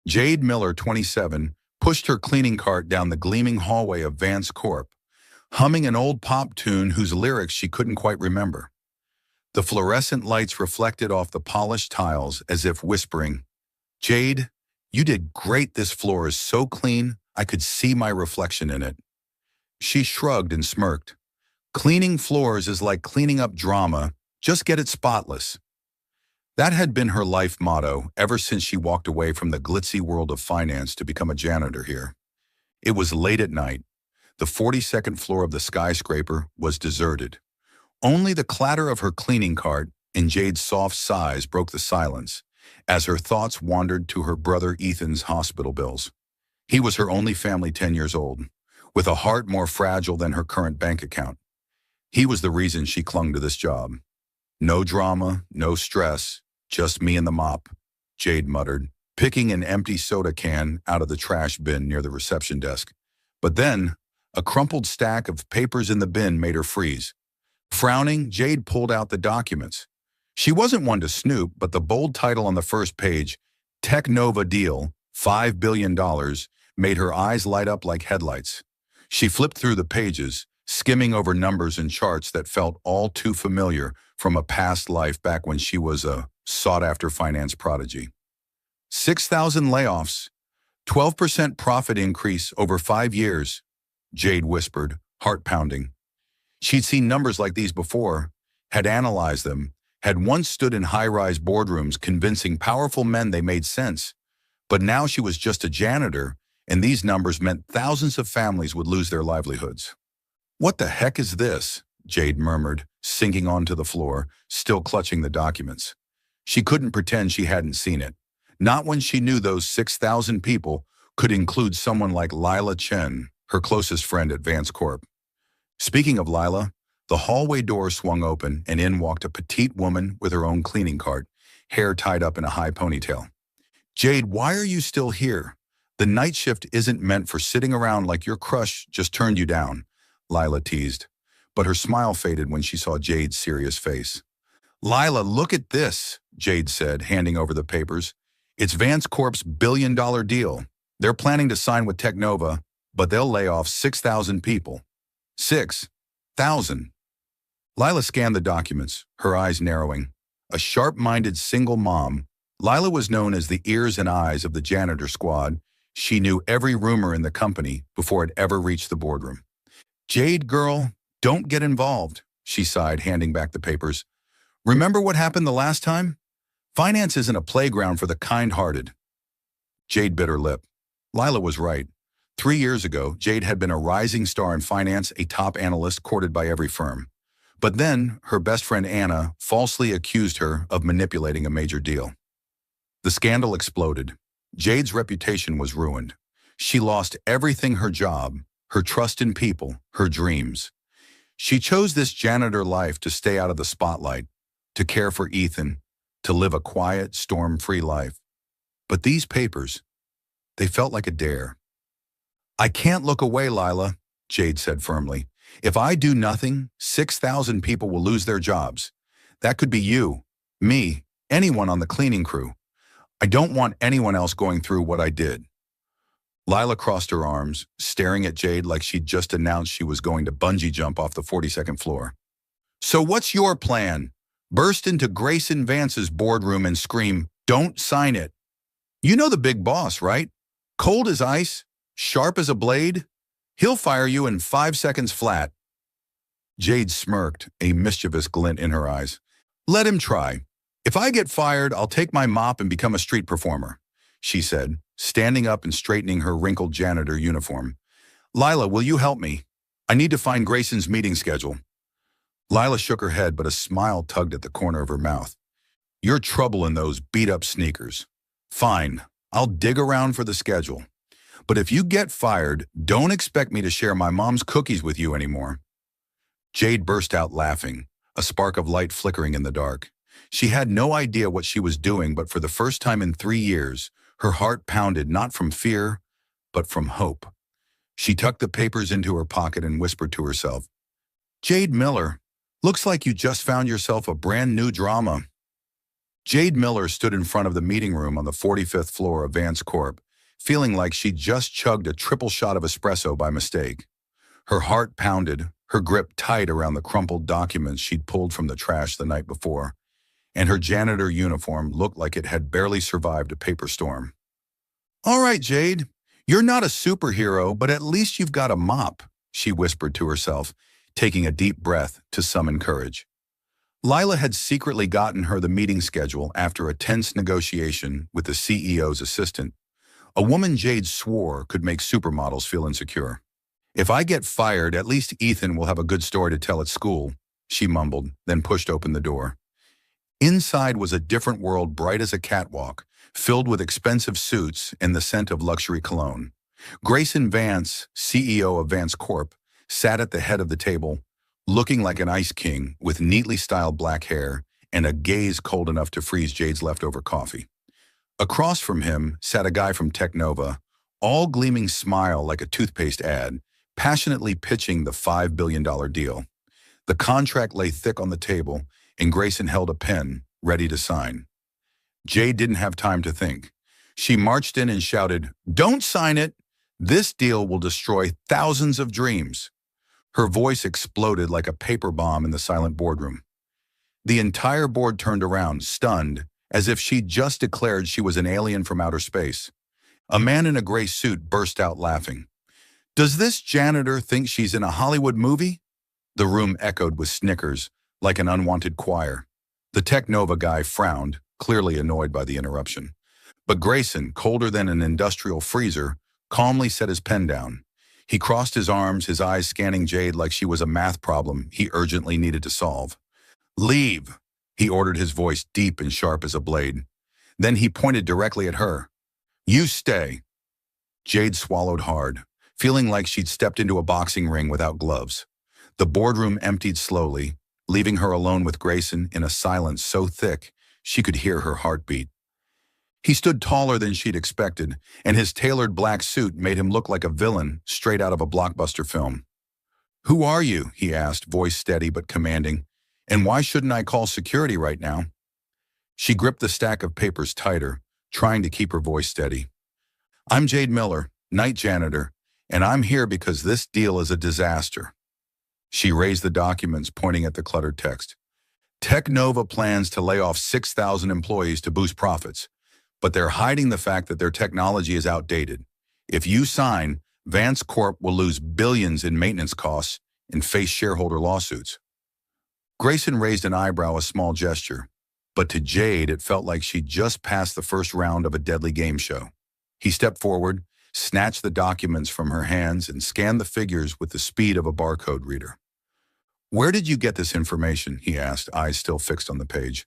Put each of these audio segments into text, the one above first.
Jade Miller, 27, pushed her cleaning cart down the gleaming hallway of Vance Corp, humming an old pop tune whose lyrics she couldn't quite remember. The fluorescent lights reflected off the polished tiles as if whispering, "Jade, you did great. This floor is so clean, I could see my reflection in it." She shrugged and smirked. Cleaning floors is like cleaning up drama, just get it spotless. That had been her life motto ever since she walked away from the glitzy world of finance to become a janitor here. It was late at night. The 42nd floor of the skyscraper was deserted. Only the clatter of her cleaning cart and Jade's soft sighs broke the silence as her thoughts wandered to her brother Ethan's hospital bills. He was her only family 10 years old, with a heart more fragile than her current bank account. He was the reason she clung to this job. "No drama, no stress, just me and the mop," Jade muttered, picking an empty soda can out of the trash bin near the reception desk. But then, a crumpled stack of papers in the bin made her freeze. Frowning, Jade pulled out the documents. She wasn't one to snoop, but the bold title on the first page, "Technova Deal, $5 billion," made her eyes light up like headlights. She flipped through the pages, skimming over numbers and charts that felt all too familiar from a past life back when she was a sought-after finance prodigy. 6,000 layoffs, 12% profit increase over 5 years, Jade whispered, heart pounding. She'd seen numbers like these before, had analyzed them, had once stood in high-rise boardrooms convincing powerful men they made sense. But now she was just a janitor, and these numbers meant thousands of families would lose their livelihoods. "What the heck is this?" Jade murmured, sinking onto the floor, still clutching the documents. She couldn't pretend she hadn't seen it, not when she knew those 6,000 people could include someone like Lila Chen, her closest friend at Vance Corp. Speaking of Lila, the hallway door swung open and in walked a petite woman with her own cleaning cart, hair tied up in a high ponytail. "Jade, why are you still here? The night shift isn't meant for sitting around like your crush just turned you down," Lila teased, but her smile faded when she saw Jade's serious face. "Lila, look at this," Jade said, handing over the papers. "It's Vance Corp's billion-dollar deal. They're planning to sign with Technova, but they'll lay off 6,000 people. 6,000. Lila scanned the documents, her eyes narrowing. A sharp-minded single mom, Lila was known as the ears and eyes of the janitor squad. She knew every rumor in the company before it ever reached the boardroom. "Jade, girl, don't get involved," she sighed, handing back the papers. "Remember what happened the last time? Finance isn't a playground for the kind-hearted." Jade bit her lip. Lila was right. 3 years ago, Jade had been a rising star in finance, a top analyst courted by every firm. But then, her best friend Anna falsely accused her of manipulating a major deal. The scandal exploded. Jade's reputation was ruined. She lost everything: her job, her trust in people, her dreams. She chose this janitor life to stay out of the spotlight, to care for Ethan, to live a quiet, storm-free life. But these papers, they felt like a dare. "I can't look away, Lila," Jade said firmly. "If I do nothing, 6,000 people will lose their jobs. That could be you, me, anyone on the cleaning crew. I don't want anyone else going through what I did." Lila crossed her arms, staring at Jade like she'd just announced she was going to bungee jump off the 42nd floor. "So what's your plan? Burst into Grayson Vance's boardroom and scream, 'Don't sign it.' You know the big boss, right? Cold as ice, sharp as a blade. He'll fire you in 5 seconds flat." Jade smirked, a mischievous glint in her eyes. "Let him try. If I get fired, I'll take my mop and become a street performer," she said, standing up and straightening her wrinkled janitor uniform. "Lila, will you help me? I need to find Grayson's meeting schedule." Lila shook her head, but a smile tugged at the corner of her mouth. "You're trouble in those beat-up sneakers. Fine, I'll dig around for the schedule. But if you get fired, don't expect me to share my mom's cookies with you anymore." Jade burst out laughing, a spark of light flickering in the dark. She had no idea what she was doing, but for the first time in 3 years, her heart pounded not from fear, but from hope. She tucked the papers into her pocket and whispered to herself, "Jade Miller, looks like you just found yourself a brand new drama." Jade Miller stood in front of the meeting room on the 45th floor of Vance Corp, feeling like she'd just chugged a triple shot of espresso by mistake. Her heart pounded, her grip tight around the crumpled documents she'd pulled from the trash the night before, and her janitor uniform looked like it had barely survived a paper storm. "All right, Jade, you're not a superhero, but at least you've got a mop," she whispered to herself, taking a deep breath to summon courage. Lila had secretly gotten her the meeting schedule after a tense negotiation with the CEO's assistant, a woman Jade swore could make supermodels feel insecure. "If I get fired, at least Ethan will have a good story to tell at school," she mumbled, then pushed open the door. Inside was a different world, bright as a catwalk, filled with expensive suits and the scent of luxury cologne. Grayson Vance, CEO of Vance Corp, sat at the head of the table, looking like an ice king with neatly styled black hair and a gaze cold enough to freeze Jade's leftover coffee. Across from him sat a guy from Technova, all gleaming smile like a toothpaste ad, passionately pitching the $5 billion deal. The contract lay thick on the table, and Grayson held a pen, ready to sign. Jade didn't have time to think. She marched in and shouted, "Don't sign it! This deal will destroy thousands of dreams." Her voice exploded like a paper bomb in the silent boardroom. The entire board turned around, stunned, as if she'd just declared she was an alien from outer space. A man in a gray suit burst out laughing. "Does this janitor think she's in a Hollywood movie?" The room echoed with snickers, like an unwanted choir. The Technova guy frowned, clearly annoyed by the interruption. But Grayson, colder than an industrial freezer, calmly set his pen down. He crossed his arms, his eyes scanning Jade like she was a math problem he urgently needed to solve. "Leave," he ordered, his voice deep and sharp as a blade. Then he pointed directly at her. "You stay." Jade swallowed hard, feeling like she'd stepped into a boxing ring without gloves. The boardroom emptied slowly, leaving her alone with Grayson in a silence so thick she could hear her heartbeat. He stood taller than she'd expected, and his tailored black suit made him look like a villain straight out of a blockbuster film. "Who are you?" he asked, voice steady but commanding. "And why shouldn't I call security right now?" She gripped the stack of papers tighter, trying to keep her voice steady. "I'm Jade Miller, night janitor, and I'm here because this deal is a disaster." She raised the documents, pointing at the cluttered text. "Technova plans to lay off 6,000 employees to boost profits, but they're hiding the fact that their technology is outdated. If you sign, Vance Corp will lose billions in maintenance costs and face shareholder lawsuits." Grayson raised an eyebrow, a small gesture, but to Jade it felt like she'd just passed the first round of a deadly game show. He stepped forward, snatched the documents from her hands, and scanned the figures with the speed of a barcode reader. "Where did you get this information?" he asked, eyes still fixed on the page.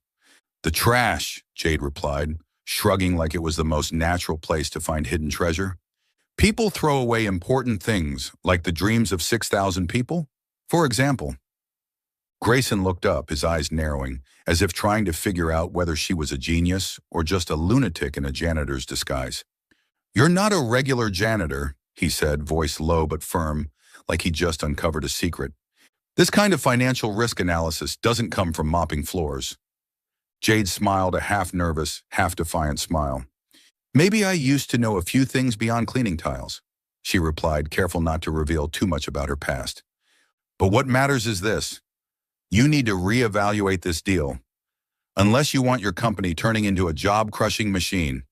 "The trash," Jade replied, shrugging like it was the most natural place to find hidden treasure. "People throw away important things, like the dreams of 6,000 people. For example." Grayson looked up, his eyes narrowing, as if trying to figure out whether she was a genius or just a lunatic in a janitor's disguise. "You're not a regular janitor," he said, voice low but firm, like he just uncovered a secret. "This kind of financial risk analysis doesn't come from mopping floors." Jade smiled, a half-nervous, half-defiant smile. "Maybe I used to know a few things beyond cleaning tiles," she replied, careful not to reveal too much about her past. "But what matters is this. You need to reevaluate this deal, unless you want your company turning into a job-crushing machine."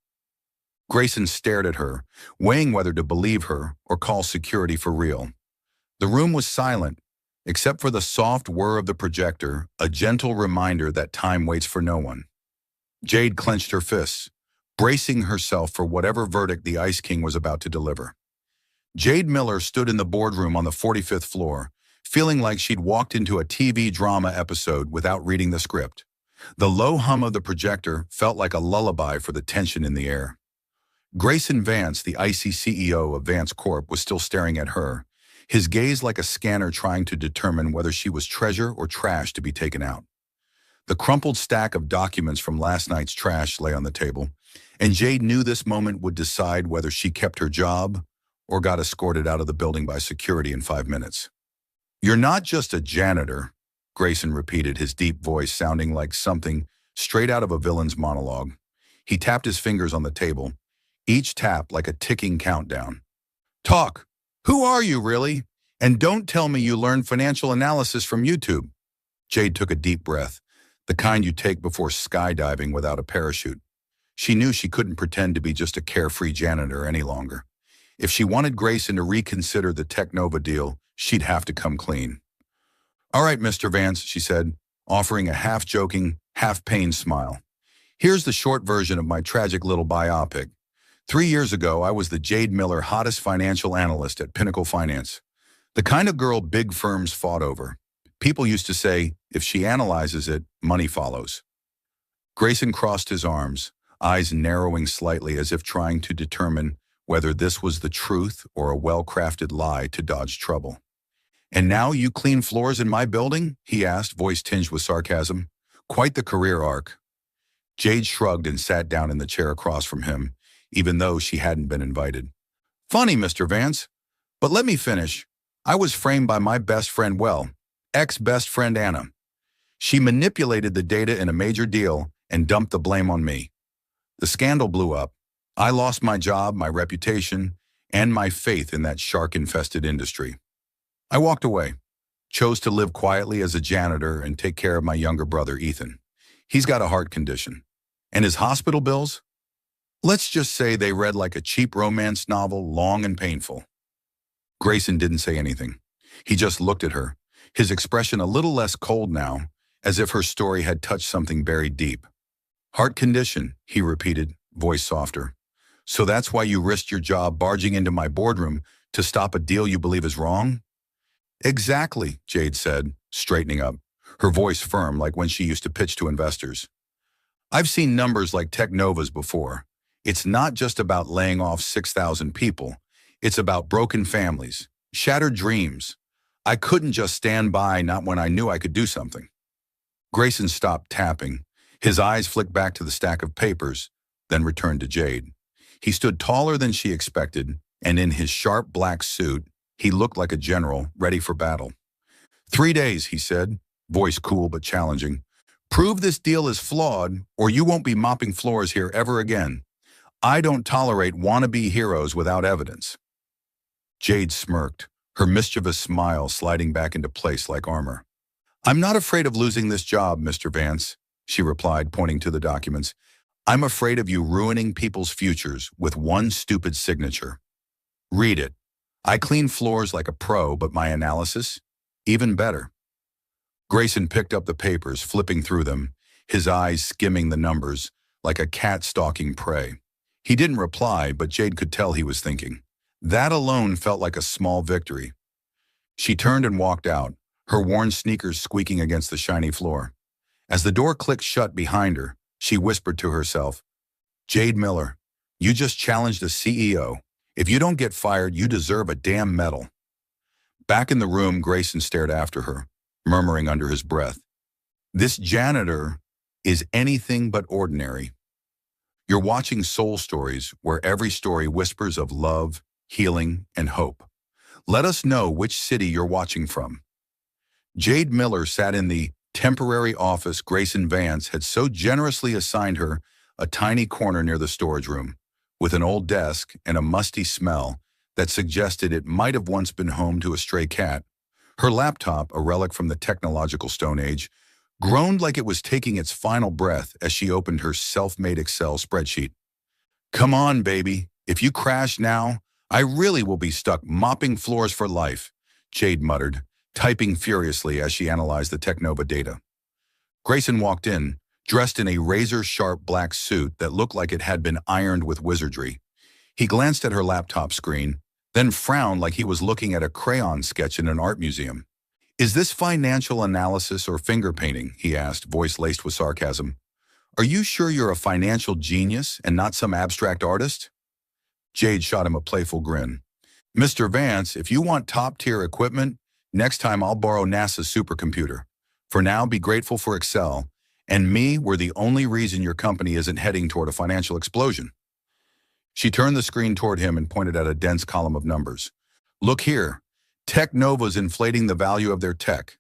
Grayson stared at her, weighing whether to believe her or call security for real. The room was silent, except for the soft whir of the projector, a gentle reminder that time waits for no one. Jade clenched her fists, bracing herself for whatever verdict the Ice King was about to deliver. Jade Miller stood in the boardroom on the 45th floor, feeling like she'd walked into a TV drama episode without reading the script. The low hum of the projector felt like a lullaby for the tension in the air. Grayson Vance, the icy CEO of Vance Corp, was still staring at her, his gaze like a scanner trying to determine whether she was treasure or trash to be taken out. The crumpled stack of documents from last night's trash lay on the table, and Jade knew this moment would decide whether she kept her job or got escorted out of the building by security in 5 minutes. "You're not just a janitor," Grayson repeated, his deep voice sounding like something straight out of a villain's monologue. He tapped his fingers on the table, each tap like a ticking countdown. Talk! Who are you, really? And don't tell me you learned financial analysis from YouTube. Jade took a deep breath, the kind you take before skydiving without a parachute. She knew she couldn't pretend to be just a carefree janitor any longer. If she wanted Grayson to reconsider the Technova deal, she'd have to come clean. All right, Mr. Vance, she said, offering a half-joking, half-pained smile. Here's the short version of my tragic little biopic. 3 years ago, I was the Jade Miller hottest financial analyst at Pinnacle Finance. The kind of girl big firms fought over. People used to say, if she analyzes it, money follows. Grayson crossed his arms, eyes narrowing slightly as if trying to determine whether this was the truth or a well-crafted lie to dodge trouble. And now you clean floors in my building? He asked, voice tinged with sarcasm. Quite the career arc. Jade shrugged and sat down in the chair across from him, even though she hadn't been invited. Funny, Mr. Vance. But let me finish. I was framed by my best friend, ex-best friend Anna. She manipulated the data in a major deal and dumped the blame on me. The scandal blew up. I lost my job, my reputation, and my faith in that shark-infested industry. I walked away, chose to live quietly as a janitor and take care of my younger brother, Ethan. He's got a heart condition. And his hospital bills? Let's just say they read like a cheap romance novel, long and painful. Grayson didn't say anything. He just looked at her, his expression a little less cold now, as if her story had touched something buried deep. Heart condition, he repeated, voice softer. So that's why you risked your job barging into my boardroom to stop a deal you believe is wrong? Exactly, Jade said, straightening up, her voice firm like when she used to pitch to investors. I've seen numbers like Technova's before. It's not just about laying off 6,000 people. It's about broken families, shattered dreams. I couldn't just stand by not when I knew I could do something. Grayson stopped tapping. His eyes flicked back to the stack of papers, then returned to Jade. He stood taller than she expected, and in his sharp black suit, he looked like a general ready for battle. 3 days, he said, voice cool but challenging. Prove this deal is flawed, or you won't be mopping floors here ever again. I don't tolerate wannabe heroes without evidence. Jade smirked, her mischievous smile sliding back into place like armor. I'm not afraid of losing this job, Mr. Vance, she replied, pointing to the documents. I'm afraid of you ruining people's futures with one stupid signature. Read it. I clean floors like a pro, but my analysis? Even better. Grayson picked up the papers, flipping through them, his eyes skimming the numbers like a cat stalking prey. He didn't reply, but Jade could tell he was thinking. That alone felt like a small victory. She turned and walked out, her worn sneakers squeaking against the shiny floor. As the door clicked shut behind her, she whispered to herself, Jade Miller, you just challenged a CEO. If you don't get fired, you deserve a damn medal. Back in the room, Grayson stared after her, murmuring under his breath, this janitor is anything but ordinary. You're watching Soul Stories, where every story whispers of love, healing, and hope. Let us know which city you're watching from. Jade Miller sat in the temporary office Grayson Vance had so generously assigned her, a tiny corner near the storage room, with an old desk and a musty smell that suggested it might have once been home to a stray cat. Her laptop, a relic from the technological Stone Age, groaned like it was taking its final breath as she opened her self-made Excel spreadsheet. Come on, baby. If you crash now, I really will be stuck mopping floors for life, Jade muttered, typing furiously as she analyzed the Technova data. Grayson walked in, dressed in a razor-sharp black suit that looked like it had been ironed with wizardry. He glanced at her laptop screen, then frowned like he was looking at a crayon sketch in an art museum. Is this financial analysis or finger painting? He asked, voice laced with sarcasm. Are you sure you're a financial genius and not some abstract artist? Jade shot him a playful grin. Mr. Vance, if you want top-tier equipment, next time I'll borrow NASA's supercomputer. For now, be grateful for Excel. And me, we're the only reason your company isn't heading toward a financial explosion. She turned the screen toward him and pointed at a dense column of numbers. Look here. Technova's inflating the value of their tech.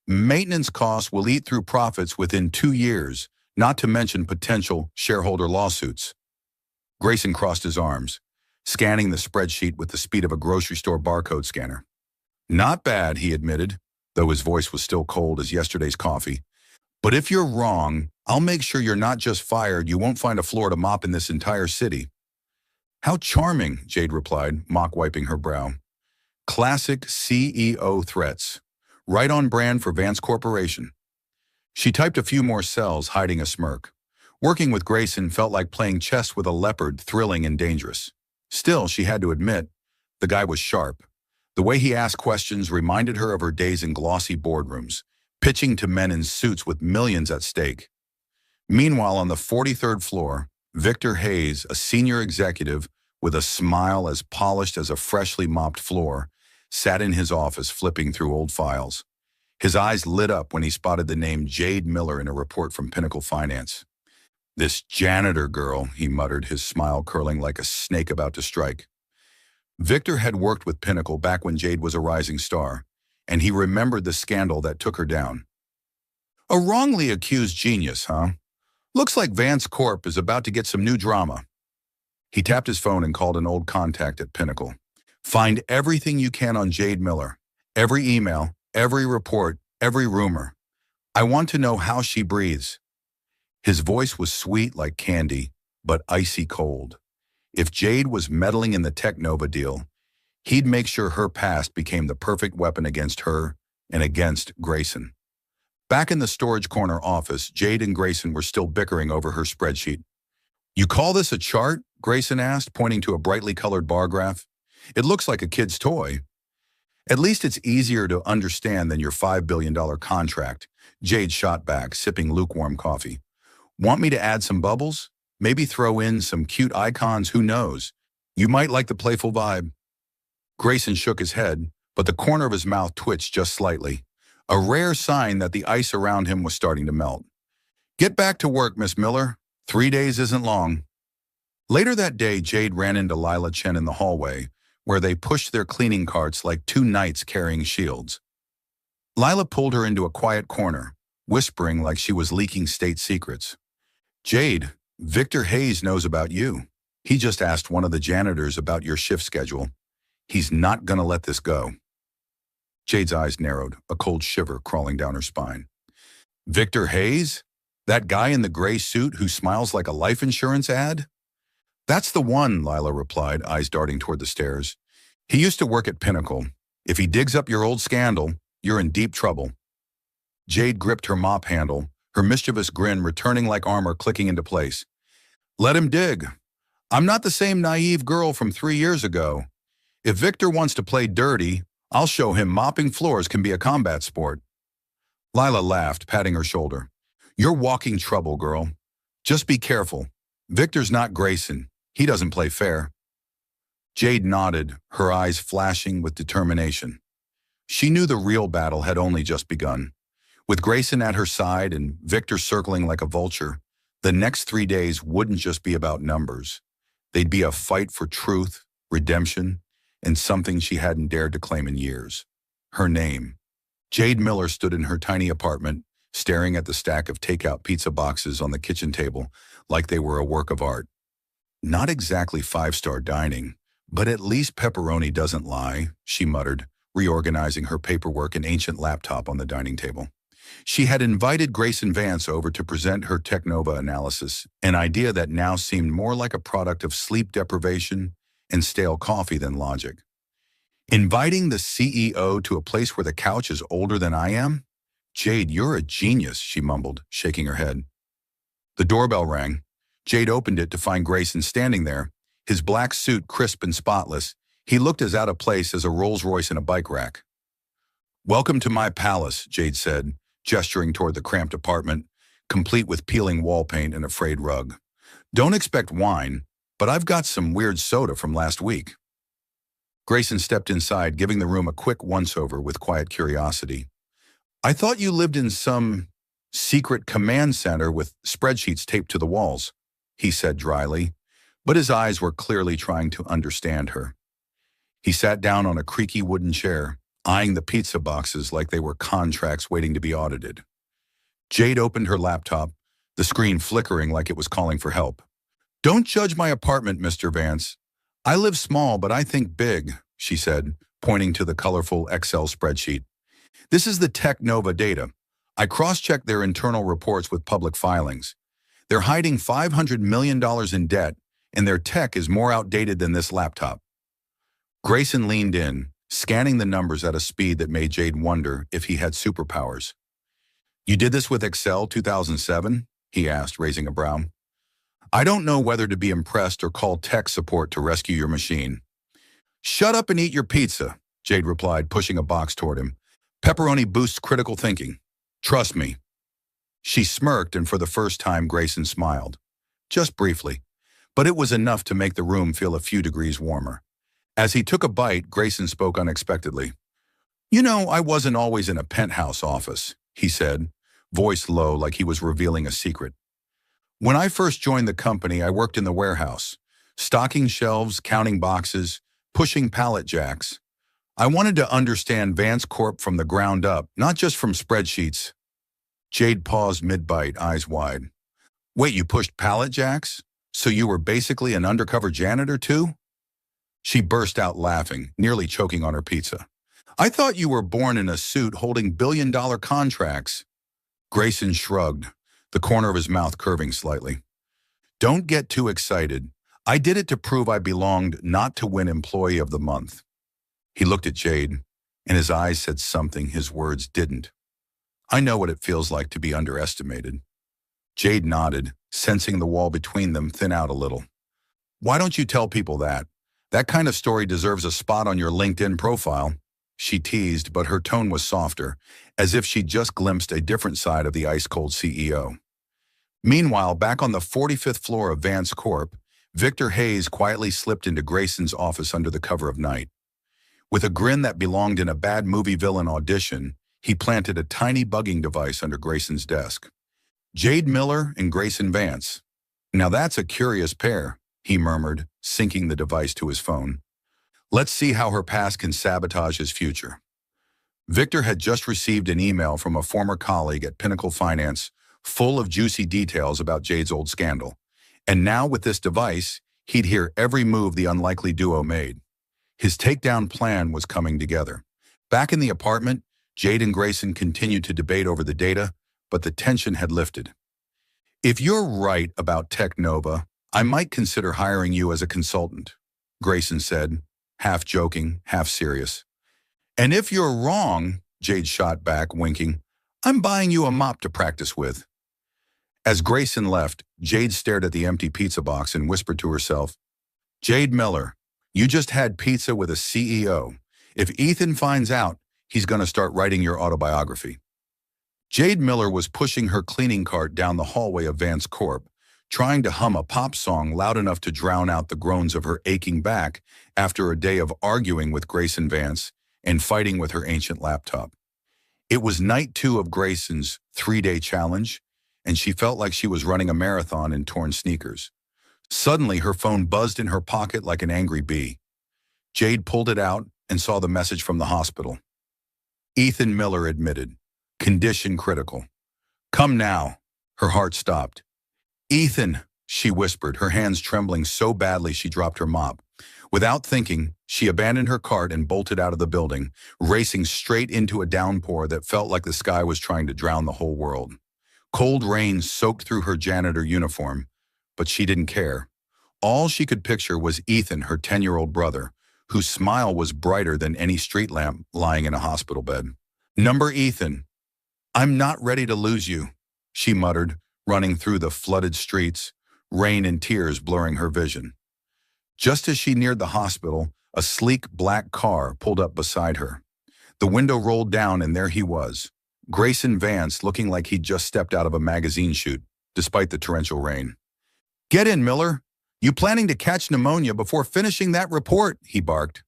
Maintenance costs will eat through profits within 2 years, not to mention potential shareholder lawsuits. Grayson crossed his arms, scanning the spreadsheet with the speed of a grocery store barcode scanner. Not bad, he admitted, though his voice was still cold as yesterday's coffee. But if you're wrong, I'll make sure you're not just fired, you won't find a floor to mop in this entire city. How charming, Jade replied, mock wiping her brow. Classic CEO threats. Right on brand for Vance Corporation. She typed a few more cells, hiding a smirk. Working with Grayson felt like playing chess with a leopard, thrilling and dangerous. Still, she had to admit, the guy was sharp. The way he asked questions reminded her of her days in glossy boardrooms, pitching to men in suits with millions at stake. Meanwhile, on the 43rd floor, Victor Hayes, a senior executive with a smile as polished as a freshly mopped floor, sat in his office flipping through old files. His eyes lit up when he spotted the name Jade Miller in a report from Pinnacle Finance. This janitor girl, he muttered, his smile curling like a snake about to strike. Victor had worked with Pinnacle back when Jade was a rising star, and he remembered the scandal that took her down. A wrongly accused genius, huh? Looks like Vance Corp is about to get some new drama. He tapped his phone and called an old contact at Pinnacle. Find everything you can on Jade Miller. Every email, every report, every rumor. I want to know how she breathes. His voice was sweet like candy, but icy cold. If Jade was meddling in the Technova deal, he'd make sure her past became the perfect weapon against her and against Grayson. Back in the storage corner office, Jade and Grayson were still bickering over her spreadsheet. You call this a chart? Grayson asked, pointing to a brightly colored bar graph. It looks like a kid's toy. At least it's easier to understand than your $5 billion contract, Jade shot back, sipping lukewarm coffee. Want me to add some bubbles? Maybe throw in some cute icons, who knows? You might like the playful vibe. Grayson shook his head, but the corner of his mouth twitched just slightly, a rare sign that the ice around him was starting to melt. Get back to work, Miss Miller. 3 days isn't long. Later that day, Jade ran into Lila Chen in the hallway, where they pushed their cleaning carts like two knights carrying shields. Lila pulled her into a quiet corner, whispering like she was leaking state secrets. Jade, Victor Hayes knows about you. He just asked one of the janitors about your shift schedule. He's not gonna let this go. Jade's eyes narrowed, a cold shiver crawling down her spine. Victor Hayes? That guy in the gray suit who smiles like a life insurance ad? That's the one, Lila replied, eyes darting toward the stairs. He used to work at Pinnacle. If he digs up your old scandal, you're in deep trouble. Jade gripped her mop handle, her mischievous grin returning like armor clicking into place. Let him dig. I'm not the same naive girl from 3 years ago. If Victor wants to play dirty, I'll show him mopping floors can be a combat sport. Lila laughed, patting her shoulder. You're walking trouble, girl. Just be careful. Victor's not Grayson. He doesn't play fair. Jade nodded, her eyes flashing with determination. She knew the real battle had only just begun. With Grayson at her side and Victor circling like a vulture, the next 3 days wouldn't just be about numbers. They'd be a fight for truth, redemption, and something she hadn't dared to claim in years. Her name. Jade Miller stood in her tiny apartment, staring at the stack of takeout pizza boxes on the kitchen table like they were a work of art. Not exactly five-star dining, but at least pepperoni doesn't lie, she muttered, reorganizing her paperwork and ancient laptop on the dining table. She had invited Grayson Vance over to present her Technova analysis, an idea that now seemed more like a product of sleep deprivation and stale coffee than logic. Inviting the CEO to a place where the couch is older than I am? Jade, you're a genius, she mumbled, shaking her head. The doorbell rang. Jade opened it to find Grayson standing there, his black suit crisp and spotless. He looked as out of place as a Rolls-Royce in a bike rack. Welcome to my palace, Jade said, gesturing toward the cramped apartment, complete with peeling wall paint and a frayed rug. Don't expect wine, but I've got some weird soda from last week. Grayson stepped inside, giving the room a quick once-over with quiet curiosity. I thought you lived in some secret command center with spreadsheets taped to the walls, he said dryly, but his eyes were clearly trying to understand her. He sat down on a creaky wooden chair, eyeing the pizza boxes like they were contracts waiting to be audited. Jade opened her laptop, the screen flickering like it was calling for help. "Don't judge my apartment, Mr. Vance. I live small, but I think big," she said, pointing to the colorful Excel spreadsheet. "This is the Tech Nova data. I cross-checked their internal reports with public filings. They're hiding $500 million in debt, and their tech is more outdated than this laptop." Grayson leaned in, scanning the numbers at a speed that made Jade wonder if he had superpowers. "You did this with Excel 2007? He asked, raising a brow. "I don't know whether to be impressed or call tech support to rescue your machine." "Shut up and eat your pizza," Jade replied, pushing a box toward him. "Pepperoni boosts critical thinking. Trust me." She smirked, and for the first time Grayson smiled. Just briefly, but it was enough to make the room feel a few degrees warmer. As he took a bite, Grayson spoke unexpectedly. "You know, I wasn't always in a penthouse office," he said, voice low like he was revealing a secret. "When I first joined the company, I worked in the warehouse, stocking shelves, counting boxes, pushing pallet jacks. I wanted to understand Vance Corp from the ground up, not just from spreadsheets." Jade paused mid-bite, eyes wide. "Wait, you pushed pallet jacks? So you were basically an undercover janitor too?" She burst out laughing, nearly choking on her pizza. "I thought you were born in a suit holding billion-dollar contracts." Grayson shrugged, the corner of his mouth curving slightly. "Don't get too excited. I did it to prove I belonged, not to win Employee of the Month." He looked at Jade, and his eyes said something his words didn't. "I know what it feels like to be underestimated." Jade nodded, sensing the wall between them thin out a little. "Why don't you tell people that? That kind of story deserves a spot on your LinkedIn profile," she teased, but her tone was softer, as if she'd just glimpsed a different side of the ice-cold CEO. Meanwhile, back on the 45th floor of Vance Corp, Victor Hayes quietly slipped into Grayson's office under the cover of night. With a grin that belonged in a bad movie villain audition, he planted a tiny bugging device under Grayson's desk. "Jade Miller and Grayson Vance. Now that's a curious pair," he murmured, syncing the device to his phone. "Let's see how her past can sabotage his future." Victor had just received an email from a former colleague at Pinnacle Finance, full of juicy details about Jade's old scandal. And now with this device, he'd hear every move the unlikely duo made. His takedown plan was coming together. Back in the apartment, Jade and Grayson continued to debate over the data, but the tension had lifted. "If you're right about Tech Nova, I might consider hiring you as a consultant," Grayson said, half joking, half serious. "And if you're wrong," Jade shot back, winking, "I'm buying you a mop to practice with." As Grayson left, Jade stared at the empty pizza box and whispered to herself, "Jade Miller, you just had pizza with a CEO. If Ethan finds out, he's going to start writing your autobiography." Jade Miller was pushing her cleaning cart down the hallway of Vance Corp, trying to hum a pop song loud enough to drown out the groans of her aching back after a day of arguing with Grayson Vance and fighting with her ancient laptop. It was night 2 of Grayson's 3-day challenge, and she felt like she was running a marathon in torn sneakers. Suddenly, her phone buzzed in her pocket like an angry bee. Jade pulled it out and saw the message from the hospital. Ethan Miller admitted. Condition critical. "Come now." Her heart stopped. "Ethan," she whispered, her hands trembling so badly she dropped her mop. Without thinking, she abandoned her cart and bolted out of the building, racing straight into a downpour that felt like the sky was trying to drown the whole world. Cold rain soaked through her janitor uniform, but she didn't care. All she could picture was Ethan, her 10-year-old brother, whose smile was brighter than any street lamp lying in a hospital bed. "Number Ethan. I'm not ready to lose you," she muttered, running through the flooded streets, rain and tears blurring her vision. Just as she neared the hospital, a sleek black car pulled up beside her. The window rolled down and there he was, Grayson Vance, looking like he'd just stepped out of a magazine shoot, despite the torrential rain. "Get in, Miller. You planning to catch pneumonia before finishing that report?" he barked.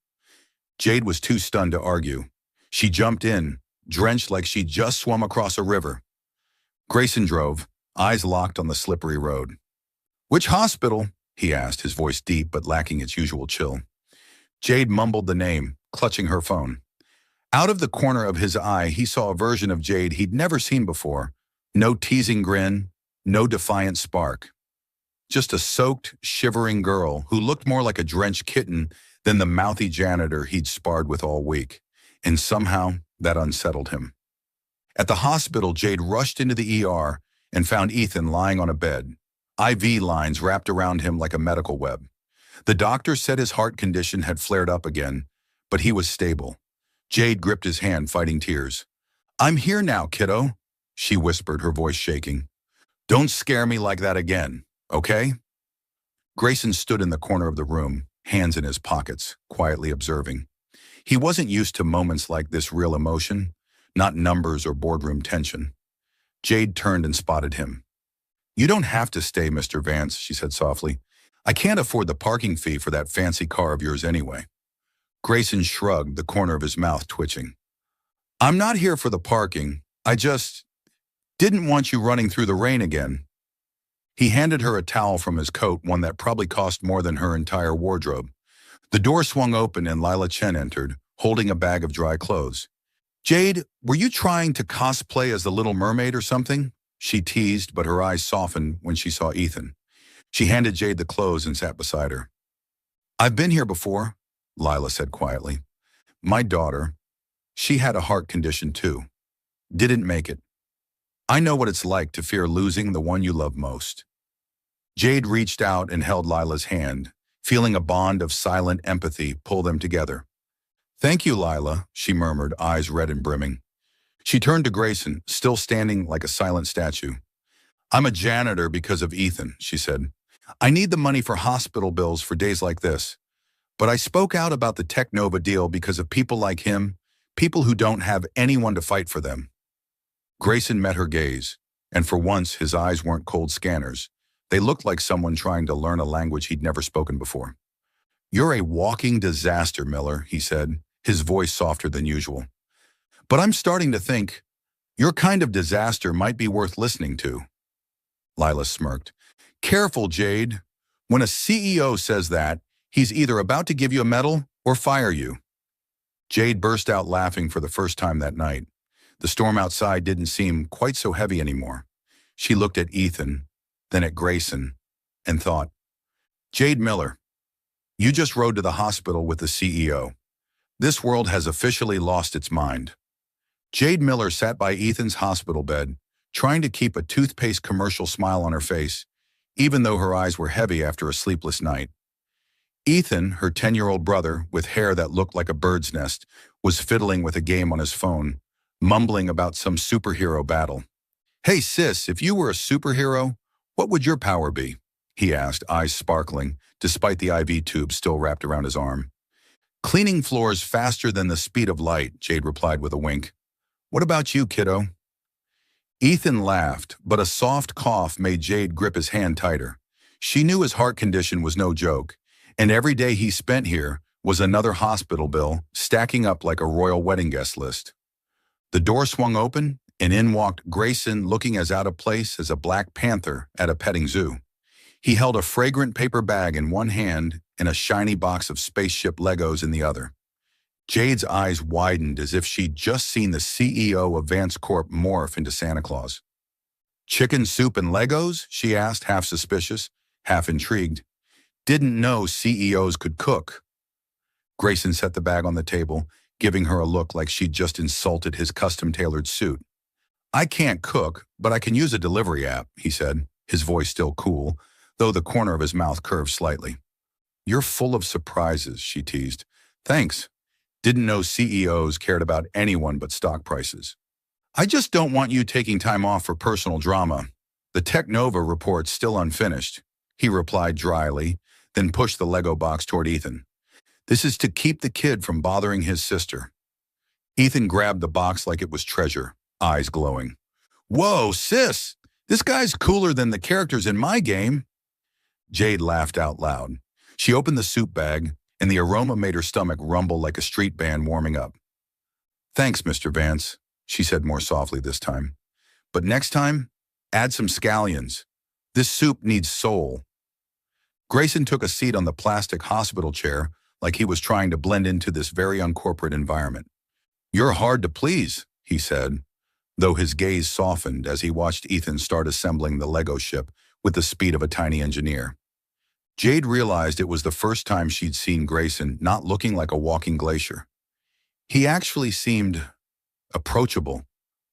Jade was too stunned to argue. She jumped in, drenched like she'd just swum across a river. Grayson drove, eyes locked on the slippery road. "Which hospital?" he asked, his voice deep but lacking its usual chill. Jade mumbled the name, clutching her phone. Out of the corner of his eye, he saw a version of Jade he'd never seen before. No teasing grin, No defiant spark. Just a soaked, shivering girl who looked more like a drenched kitten than the mouthy janitor he'd sparred with all week. And somehow, that unsettled him. At the hospital, Jade rushed into the ER and found Ethan lying on a bed, IV lines wrapped around him like a medical web. The doctor said his heart condition had flared up again, but he was stable. Jade gripped his hand, fighting tears. "I'm here now, kiddo," she whispered, her voice shaking. "Don't scare me like that again, okay?" Grayson stood in the corner of the room, hands in his pockets, quietly observing. He wasn't used to moments like this real emotion, not numbers or boardroom tension. Jade turned and spotted him. "You don't have to stay, Mr. Vance," she said softly. "I can't afford the parking fee for that fancy car of yours anyway." Grayson shrugged, the corner of his mouth twitching. "I'm not here for the parking. I just didn't want you running through the rain again." He handed her a towel from his coat, one that probably cost more than her entire wardrobe. The door swung open and Lila Chen entered, holding a bag of dry clothes. "Jade, were you trying to cosplay as the Little Mermaid or something?" She teased, but her eyes softened when she saw Ethan. She handed Jade the clothes and sat beside her. "I've been here before," Lila said quietly. "My daughter, she had a heart condition too. Didn't make it. I know what it's like to fear losing the one you love most." Jade reached out and held Lila's hand, feeling a bond of silent empathy pull them together. "Thank you, Lila," she murmured, eyes red and brimming. She turned to Grayson, still standing like a silent statue. "I'm a janitor because of Ethan," she said. "I need the money for hospital bills for days like this. But I spoke out about the Technova deal because of people like him, people who don't have anyone to fight for them." Grayson met her gaze, and for once his eyes weren't cold scanners. They looked like someone trying to learn a language he'd never spoken before. "You're a walking disaster, Miller," he said, his voice softer than usual. "But I'm starting to think your kind of disaster might be worth listening to." Lila smirked. "Careful, Jade. When a CEO says that, he's either about to give you a medal or fire you." Jade burst out laughing for the first time that night. The storm outside didn't seem quite so heavy anymore. She looked at Ethan, then at Grayson, and thought, "Jade Miller, you just rode to the hospital with the CEO. This world has officially lost its mind." Jade Miller sat by Ethan's hospital bed, trying to keep a toothpaste commercial smile on her face, even though her eyes were heavy after a sleepless night. Ethan, her 10-year-old brother, with hair that looked like a bird's nest, was fiddling with a game on his phone, mumbling about some superhero battle. "Hey sis, if you were a superhero, what would your power be?" he asked, eyes sparkling, despite the IV tube still wrapped around his arm. "Cleaning floors faster than the speed of light," Jade replied with a wink. "What about you, kiddo?" Ethan laughed, but a soft cough made Jade grip his hand tighter. She knew his heart condition was no joke, and every day he spent here was another hospital bill, stacking up like a royal wedding guest list. The door swung open, and in walked Grayson, looking as out of place as a black panther at a petting zoo. He held a fragrant paper bag in one hand and a shiny box of spaceship Legos in the other. Jade's eyes widened as if she'd just seen the CEO of Vance Corp morph into Santa Claus. "Chicken soup and Legos?" she asked, half suspicious, half intrigued. "Didn't know CEOs could cook." Grayson set the bag on the table, giving her a look like she'd just insulted his custom-tailored suit. "I can't cook, but I can use a delivery app," he said, his voice still cool, though the corner of his mouth curved slightly. "You're full of surprises," she teased. "Thanks. Didn't know CEOs cared about anyone but stock prices." "I just don't want you taking time off for personal drama. The Technova report's still unfinished," he replied dryly, then pushed the Lego box toward Ethan. "This is to keep the kid from bothering his sister." Ethan grabbed the box like it was treasure, eyes glowing. "Whoa, sis! This guy's cooler than the characters in my game." Jade laughed out loud. She opened the soup bag, and the aroma made her stomach rumble like a street band warming up. "Thanks, Mr. Vance," she said more softly this time. "But next time, add some scallions. This soup needs soul." Grayson took a seat on the plastic hospital chair like he was trying to blend into this very uncorporate environment. "You're hard to please," he said. though his gaze softened as he watched Ethan start assembling the Lego ship with the speed of a tiny engineer. Jade realized it was the first time she'd seen Grayson not looking like a walking glacier. He actually seemed approachable,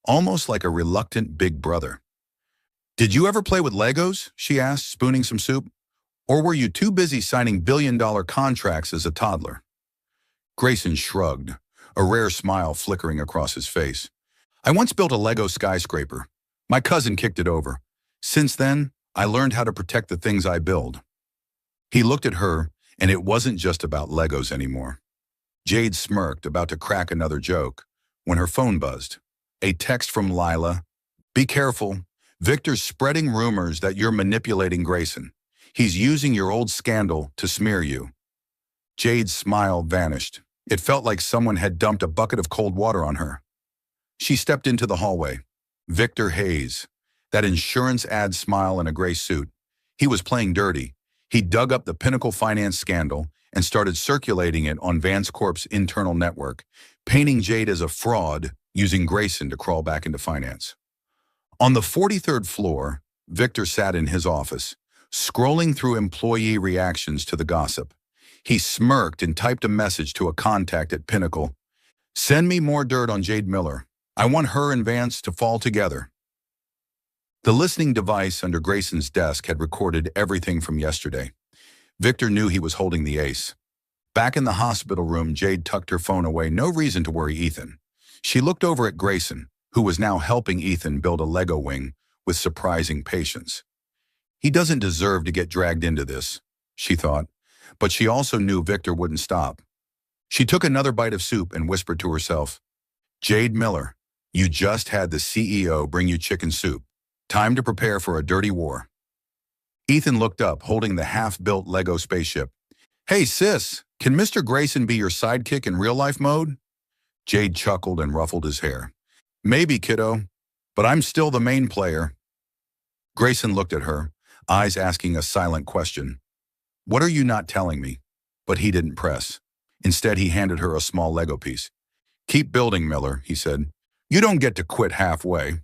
almost like a reluctant big brother. "Did you ever play with Legos?" she asked, spooning some soup. "Or were you too busy signing billion-dollar contracts as a toddler?" Grayson shrugged, a rare smile flickering across his face. "I once built a Lego skyscraper. My cousin kicked it over. Since then, I learned how to protect the things I build." He looked at her, and it wasn't just about Legos anymore. Jade smirked, about to crack another joke, when her phone buzzed. A text from Lila. "Be careful. Victor's spreading rumors that you're manipulating Grayson. He's using your old scandal to smear you." Jade's smile vanished. It felt like someone had dumped a bucket of cold water on her. She stepped into the hallway. Victor Hayes, that insurance ad smile in a gray suit. He was playing dirty. He dug up the Pinnacle Finance scandal and started circulating it on Vance Corp's internal network, painting Jade as a fraud, using Grayson to crawl back into finance. On the 43rd floor, Victor sat in his office, scrolling through employee reactions to the gossip. He smirked and typed a message to a contact at Pinnacle. "Send me more dirt on Jade Miller. I want her and Vance to fall together." The listening device under Grayson's desk had recorded everything from yesterday. Victor knew he was holding the ace. Back in the hospital room, Jade tucked her phone away, no reason to worry Ethan. She looked over at Grayson, who was now helping Ethan build a Lego wing with surprising patience. He doesn't deserve to get dragged into this, she thought, but she also knew Victor wouldn't stop. She took another bite of soup and whispered to herself, "Jade Miller, you just had the CEO bring you chicken soup. Time to prepare for a dirty war." Ethan looked up, holding the half-built Lego spaceship. "Hey, sis, can Mr. Grayson be your sidekick in real-life mode?" Jade chuckled and ruffled his hair. "Maybe, kiddo, but I'm still the main player." Grayson looked at her, eyes asking a silent question. "What are you not telling me?" But he didn't press. Instead, he handed her a small Lego piece. "Keep building, Miller," he said. "You don't get to quit halfway."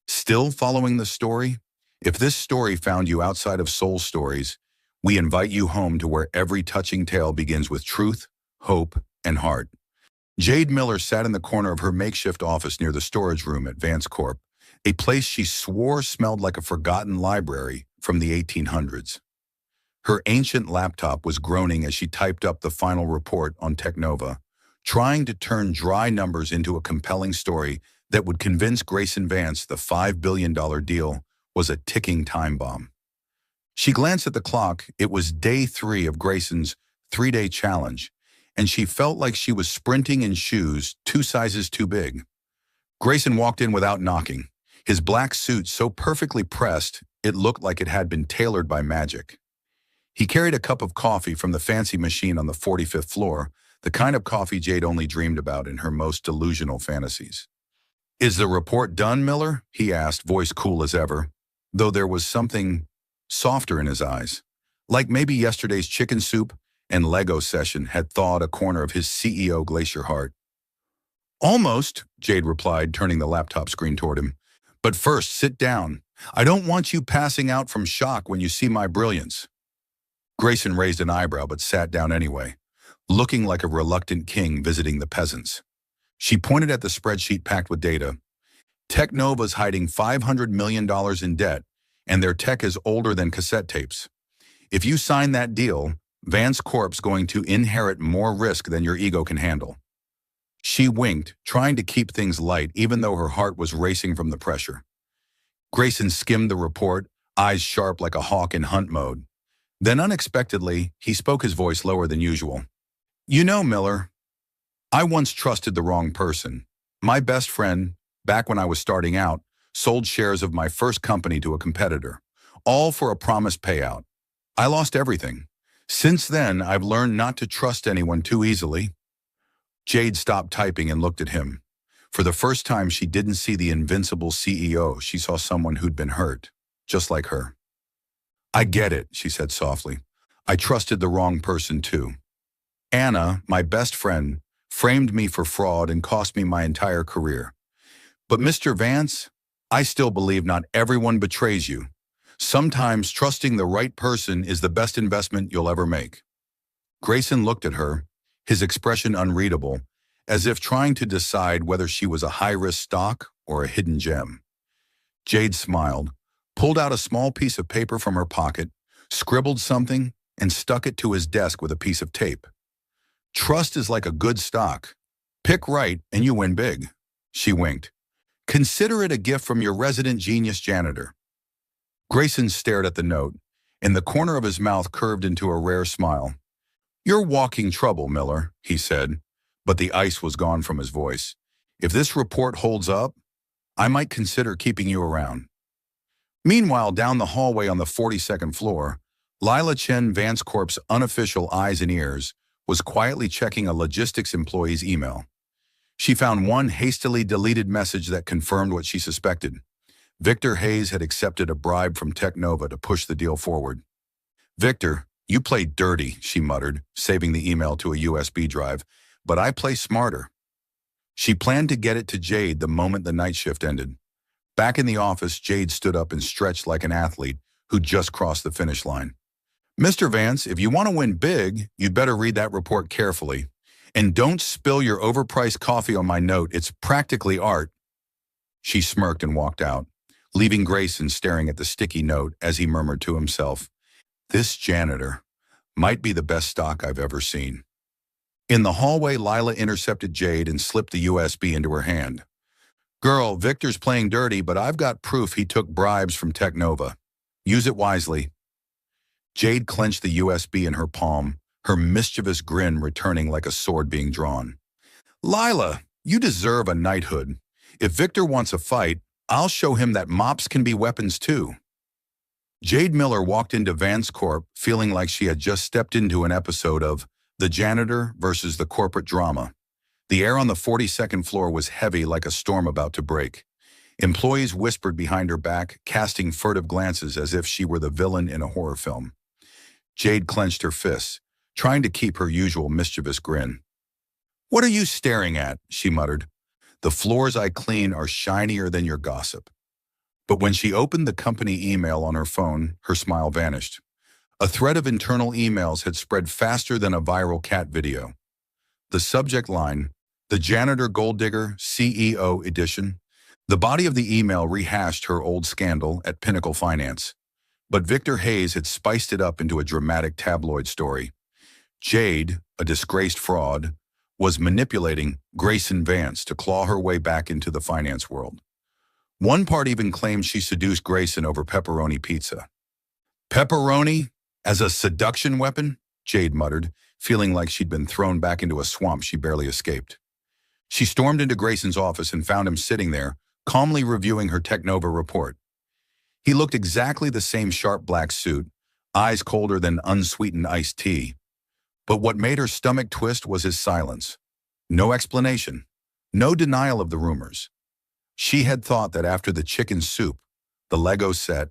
Still following the story? If this story found you outside of Soul Stories, we invite you home to where every touching tale begins with truth, hope, and heart. Jade Miller sat in the corner of her makeshift office near the storage room at Vance Corp, a place she swore smelled like a forgotten library from the 1800s. Her ancient laptop was groaning as she typed up the final report on Technova, trying to turn dry numbers into a compelling story that would convince Grayson Vance the $5 billion deal was a ticking time bomb. She glanced at the clock. It was day 3 of Grayson's 3-day challenge, and she felt like she was sprinting in shoes 2 sizes too big. Grayson walked in without knocking, his black suit so perfectly pressed it looked like it had been tailored by magic. He carried a cup of coffee from the fancy machine on the 45th floor, the kind of coffee Jade only dreamed about in her most delusional fantasies. "Is the report done, Miller?" he asked, voice cool as ever, though there was something softer in his eyes, like maybe yesterday's chicken soup and Lego session had thawed a corner of his CEO glacier heart. "Almost," Jade replied, turning the laptop screen toward him. "But first, sit down. I don't want you passing out from shock when you see my brilliance." Grayson raised an eyebrow but sat down anyway, looking like a reluctant king visiting the peasants. She pointed at the spreadsheet packed with data. "Technova's hiding $500 million in debt, and their tech is older than cassette tapes. If you sign that deal, Vance Corp's going to inherit more risk than your ego can handle." She winked, trying to keep things light even though her heart was racing from the pressure. Grayson skimmed the report, eyes sharp like a hawk in hunt mode. Then unexpectedly, he spoke, his voice lower than usual. "You know, Miller, I once trusted the wrong person. My best friend, back when I was starting out, sold shares of my first company to a competitor, all for a promised payout. I lost everything. Since then, I've learned not to trust anyone too easily." Jade stopped typing and looked at him. For the first time, she didn't see the invincible CEO. She saw someone who'd been hurt, just like her. "I get it," she said softly. "I trusted the wrong person too. Anna, my best friend, framed me for fraud and cost me my entire career. But Mr. Vance, I still believe not everyone betrays you. Sometimes trusting the right person is the best investment you'll ever make. Grayson looked at her, his expression unreadable, as if trying to decide whether she was a high-risk stock or a hidden gem. Jade smiled, pulled out a small piece of paper from her pocket, scribbled something, and stuck it to his desk with a piece of tape. Trust is like a good stock. Pick right and you win big. She winked. Consider it a gift from your resident genius janitor. Grayson stared at the note, and the corner of his mouth curved into a rare smile. You're walking trouble, Miller, he said, but the ice was gone from his voice. If this report holds up, I might consider keeping you around. Meanwhile, down the hallway on the 42nd floor, Lila Chen, Vance Corp's unofficial eyes and ears, was quietly checking a logistics employee's email. She found one hastily deleted message that confirmed what she suspected. Victor Hayes had accepted a bribe from Technova to push the deal forward. Victor, you played dirty, she muttered, saving the email to a USB drive, but I play smarter. She planned to get it to Jade the moment the night shift ended. Back in the office, Jade stood up and stretched like an athlete who just crossed the finish line. Mr. Vance, if you want to win big, you'd better read that report carefully. And don't spill your overpriced coffee on my note. It's practically art. She smirked and walked out, leaving Grayson staring at the sticky note as he murmured to himself, this janitor might be the best stock I've ever seen. In the hallway, Lila intercepted Jade and slipped the USB into her hand. Girl, Victor's playing dirty, but I've got proof he took bribes from Technova. Use it wisely. Jade clenched the USB in her palm, her mischievous grin returning like a sword being drawn. Lila, you deserve a knighthood. If Victor wants a fight, I'll show him that mops can be weapons too. Jade Miller walked into Vance Corp feeling like she had just stepped into an episode of The Janitor versus the Corporate Drama. The air on the 42nd floor was heavy like a storm about to break. Employees whispered behind her back, casting furtive glances as if she were the villain in a horror film. Jade clenched her fists, trying to keep her usual mischievous grin. What are you staring at? She muttered. The floors I clean are shinier than your gossip. But when she opened the company email on her phone, her smile vanished. A thread of internal emails had spread faster than a viral cat video. The subject line, The Janitor Gold Digger CEO Edition. The body of the email rehashed her old scandal at Pinnacle Finance. But Victor Hayes had spiced it up into a dramatic tabloid story. Jade, a disgraced fraud, was manipulating Grayson Vance to claw her way back into the finance world. One part even claimed she seduced Grayson over pepperoni pizza. Pepperoni as a seduction weapon? Jade muttered, feeling like she'd been thrown back into a swamp she barely escaped. She stormed into Grayson's office and found him sitting there, calmly reviewing her Technova report. He looked exactly the same sharp black suit, eyes colder than unsweetened iced tea. But what made her stomach twist was his silence. No explanation, no denial of the rumors. She had thought that after the chicken soup, the Lego set,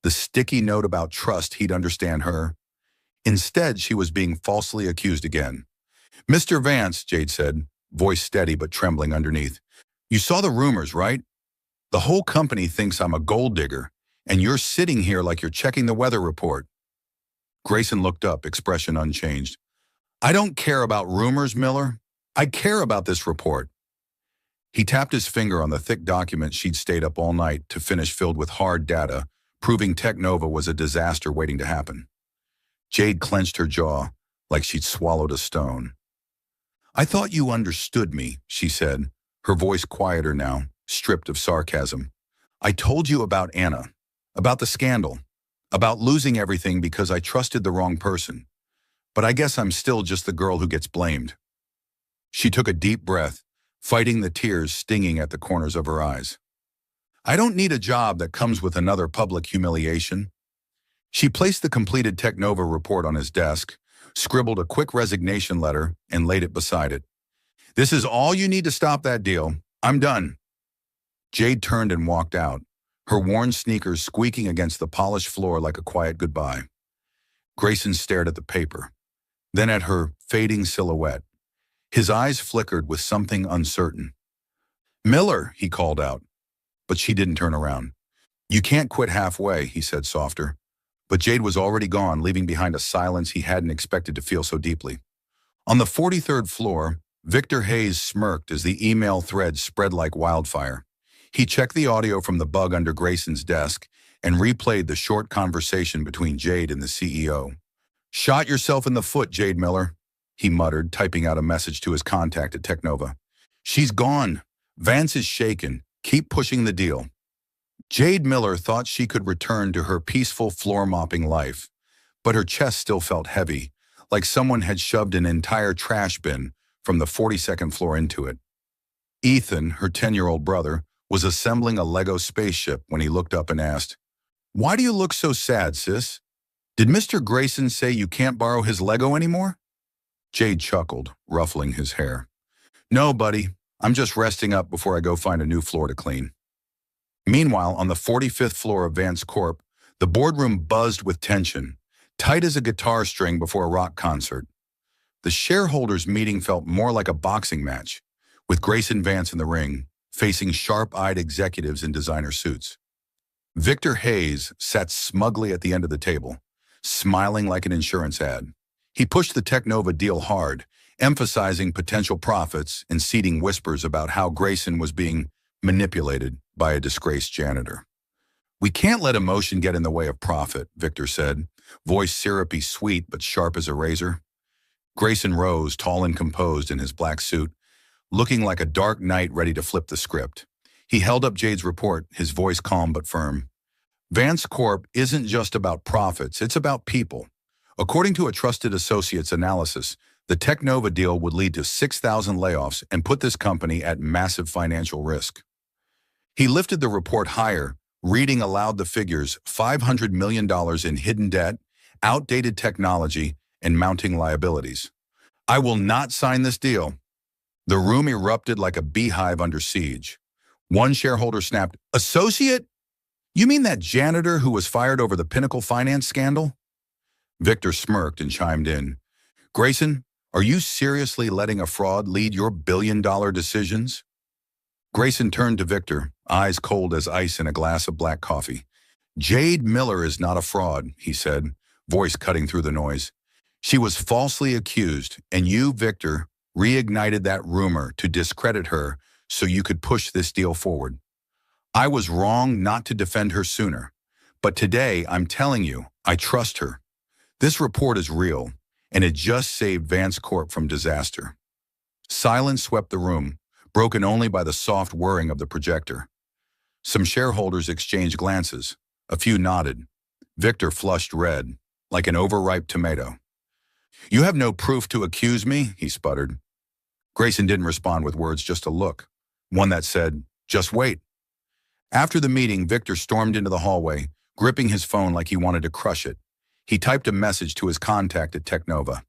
the sticky note about trust, he'd understand her. Instead, she was being falsely accused again. Mr. Vance, Jade said, voice steady but trembling underneath. You saw the rumors, right? The whole company thinks I'm a gold digger, and you're sitting here like you're checking the weather report. Grayson looked up, expression unchanged. I don't care about rumors, Miller. I care about this report. He tapped his finger on the thick document she'd stayed up all night to finish, filled with hard data, proving Technova was a disaster waiting to happen. Jade clenched her jaw like she'd swallowed a stone. I thought you understood me, she said, her voice quieter now, stripped of sarcasm. I told you about Anna, about the scandal, about losing everything because I trusted the wrong person. But I guess I'm still just the girl who gets blamed. She took a deep breath, fighting the tears stinging at the corners of her eyes. I don't need a job that comes with another public humiliation. She placed the completed Technova report on his desk, scribbled a quick resignation letter, and laid it beside it. This is all you need to stop that deal. I'm done. Jade turned and walked out, her worn sneakers squeaking against the polished floor like a quiet goodbye. Grayson stared at the paper, then at her fading silhouette. His eyes flickered with something uncertain. Miller, he called out, but she didn't turn around. You can't quit halfway, he said softer. But Jade was already gone, leaving behind a silence he hadn't expected to feel so deeply. On the 43rd floor, Victor Hayes smirked as the email thread spread like wildfire. He checked the audio from the bug under Grayson's desk and replayed the short conversation between Jade and the CEO. Shot yourself in the foot, Jade Miller, he muttered, typing out a message to his contact at Technova. She's gone. Vance is shaken. Keep pushing the deal. Jade Miller thought she could return to her peaceful floor-mopping life, but her chest still felt heavy, like someone had shoved an entire trash bin from the 42nd floor into it. Ethan, her 10-year-old brother, was assembling a Lego spaceship when he looked up and asked, "Why do you look so sad, sis? Did Mr. Grayson say you can't borrow his Lego anymore?" Jade chuckled, ruffling his hair. "No, buddy. I'm just resting up before I go find a new floor to clean." Meanwhile, on the 45th floor of Vance Corp, the boardroom buzzed with tension, tight as a guitar string before a rock concert. The shareholders' meeting felt more like a boxing match, with Grayson Vance in the ring, facing sharp-eyed executives in designer suits. Victor Hayes sat smugly at the end of the table, smiling like an insurance ad. He pushed the Technova deal hard, emphasizing potential profits and seeding whispers about how Grayson was being manipulated by a disgraced janitor. "We can't let emotion get in the way of profit," Victor said, voice syrupy sweet but sharp as a razor. Grayson rose, tall and composed in his black suit, looking like a dark knight ready to flip the script. He held up Jade's report, his voice calm but firm. "Vance Corp isn't just about profits, it's about people. According to a trusted associate's analysis, the Technova deal would lead to 6,000 layoffs and put this company at massive financial risk." He lifted the report higher, reading aloud the figures: $500 million in hidden debt, outdated technology, and mounting liabilities. "I will not sign this deal." The room erupted like a beehive under siege. One shareholder snapped, "Associate? You mean that janitor who was fired over the Pinnacle finance scandal?" Victor smirked and chimed in. "Grayson, are you seriously letting a fraud lead your billion-dollar decisions?" Grayson turned to Victor, eyes cold as ice in a glass of black coffee. "Jade Miller is not a fraud," he said, voice cutting through the noise. "She was falsely accused, and you, Victor, reignited that rumor to discredit her so you could push this deal forward. I was wrong not to defend her sooner, but today I'm telling you, I trust her. This report is real, and it just saved Vance Corp from disaster." Silence swept the room, broken only by the soft whirring of the projector. Some shareholders exchanged glances. A few nodded. Victor flushed red, like an overripe tomato. "You have no proof to accuse me," he sputtered. Grayson didn't respond with words, just a look, one that said, "Just wait." After the meeting, Victor stormed into the hallway, gripping his phone like he wanted to crush it. He typed a message to his contact at Technova.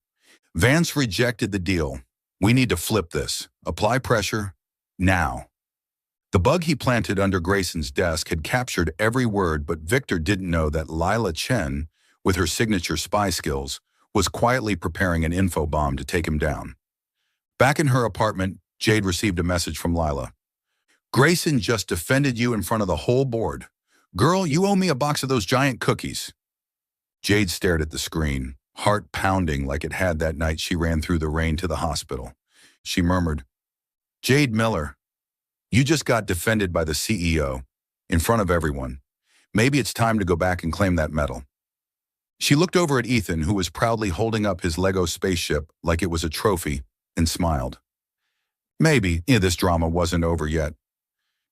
"Vance rejected the deal. We need to flip this. Apply pressure. Now." The bug he planted under Grayson's desk had captured every word, but Victor didn't know that Lila Chen, with her signature spy skills, was quietly preparing an info bomb to take him down. Back in her apartment, Jade received a message from Lila. "Grayson just defended you in front of the whole board. Girl, you owe me a box of those giant cookies." Jade stared at the screen, heart pounding like it had that night she ran through the rain to the hospital. She murmured, "Jade Miller, you just got defended by the CEO, in front of everyone. Maybe it's time to go back and claim that medal." She looked over at Ethan, who was proudly holding up his Lego spaceship like it was a trophy, and smiled. Maybe this drama wasn't over yet.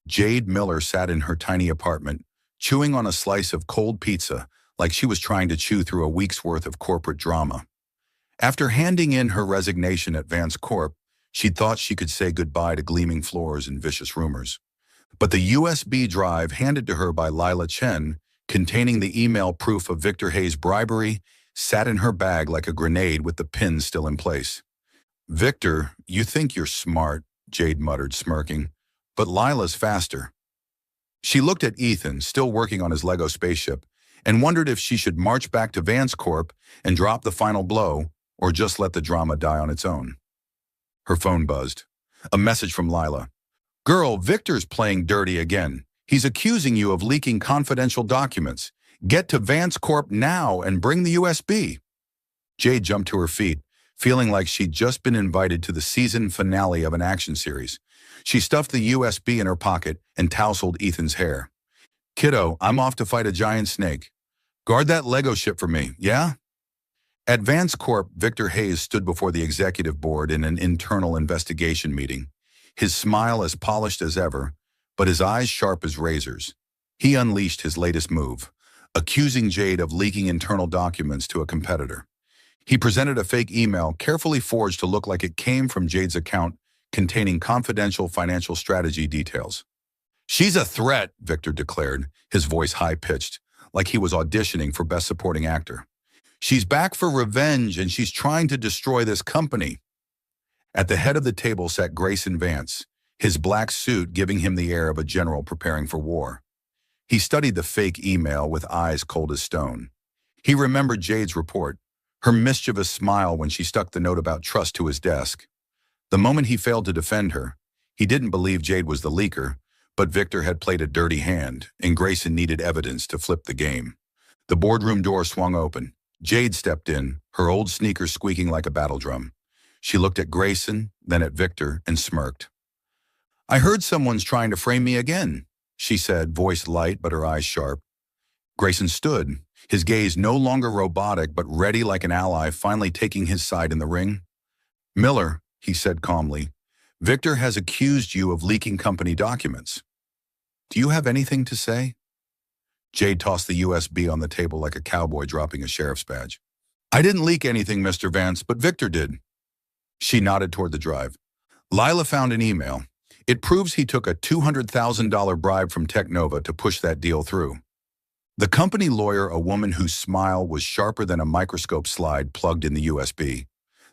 Jade Miller sat in her tiny apartment, chewing on a slice of cold pizza like she was trying to chew through a week's worth of corporate drama. After handing in her resignation at Vance Corp, she thought she could say goodbye to gleaming floors and vicious rumors. But the USB drive handed to her by Lila Chen, containing the email proof of Victor Hayes' bribery, sat in her bag like a grenade with the pin still in place. "Victor, you think you're smart," Jade muttered, smirking, "but Lila's faster." She looked at Ethan, still working on his Lego spaceship, and wondered if she should march back to Vance Corp and drop the final blow, or just let the drama die on its own. Her phone buzzed. A message from Lila. Girl, Victor's playing dirty again. He's accusing you of leaking confidential documents. Get to Vance Corp now and bring the USB. Jade jumped to her feet, feeling like she'd just been invited to the season finale of an action series. She stuffed the USB in her pocket and tousled Ethan's hair. Kiddo, I'm off to fight a giant snake. Guard that Lego ship for me, yeah? At Vance Corp, Victor Hayes stood before the executive board in an internal investigation meeting, his smile as polished as ever, but his eyes sharp as razors. He unleashed his latest move, accusing Jade of leaking internal documents to a competitor. He presented a fake email carefully forged to look like it came from Jade's account, containing confidential financial strategy details. She's a threat, Victor declared, his voice high-pitched, like he was auditioning for Best Supporting Actor. She's back for revenge and she's trying to destroy this company. At the head of the table sat Grayson Vance, his black suit giving him the air of a general preparing for war. He studied the fake email with eyes cold as stone. He remembered Jade's report, her mischievous smile when she stuck the note about trust to his desk. The moment he failed to defend her, he didn't believe Jade was the leaker, but Victor had played a dirty hand, and Grayson needed evidence to flip the game. The boardroom door swung open. Jade stepped in, her old sneakers squeaking like a battle drum. She looked at Grayson, then at Victor, and smirked. I heard someone's trying to frame me again, she said, voice light but her eyes sharp. Grayson stood, his gaze no longer robotic but ready like an ally finally taking his side in the ring. Miller, he said calmly, Victor has accused you of leaking company documents. Do you have anything to say? Jade tossed the USB on the table like a cowboy dropping a sheriff's badge. I didn't leak anything, Mr. Vance, but Victor did. She nodded toward the drive. Lila found an email. It proves he took a $200,000 bribe from Technova to push that deal through. The company lawyer, a woman whose smile was sharper than a microscope slide, plugged in the USB.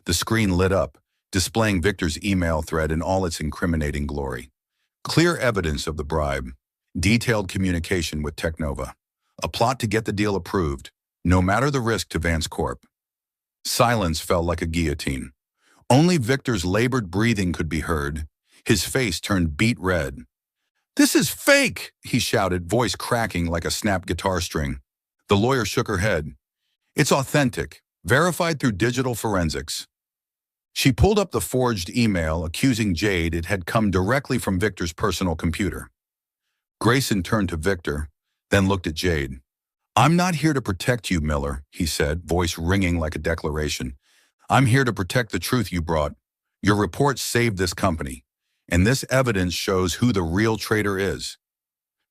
The screen lit up, displaying Victor's email thread in all its incriminating glory. Clear evidence of the bribe, detailed communication with Technova, a plot to get the deal approved, no matter the risk to Vance Corp. Silence fell like a guillotine. Only Victor's labored breathing could be heard. His face turned beet red. This is fake, he shouted, voice cracking like a snapped guitar string. The lawyer shook her head. It's authentic, verified through digital forensics. She pulled up the forged email accusing Jade it had come directly from Victor's personal computer. Grayson turned to Victor, then looked at Jade. I'm not here to protect you, Miller, he said, voice ringing like a declaration. I'm here to protect the truth you brought. Your report saved this company, and this evidence shows who the real traitor is.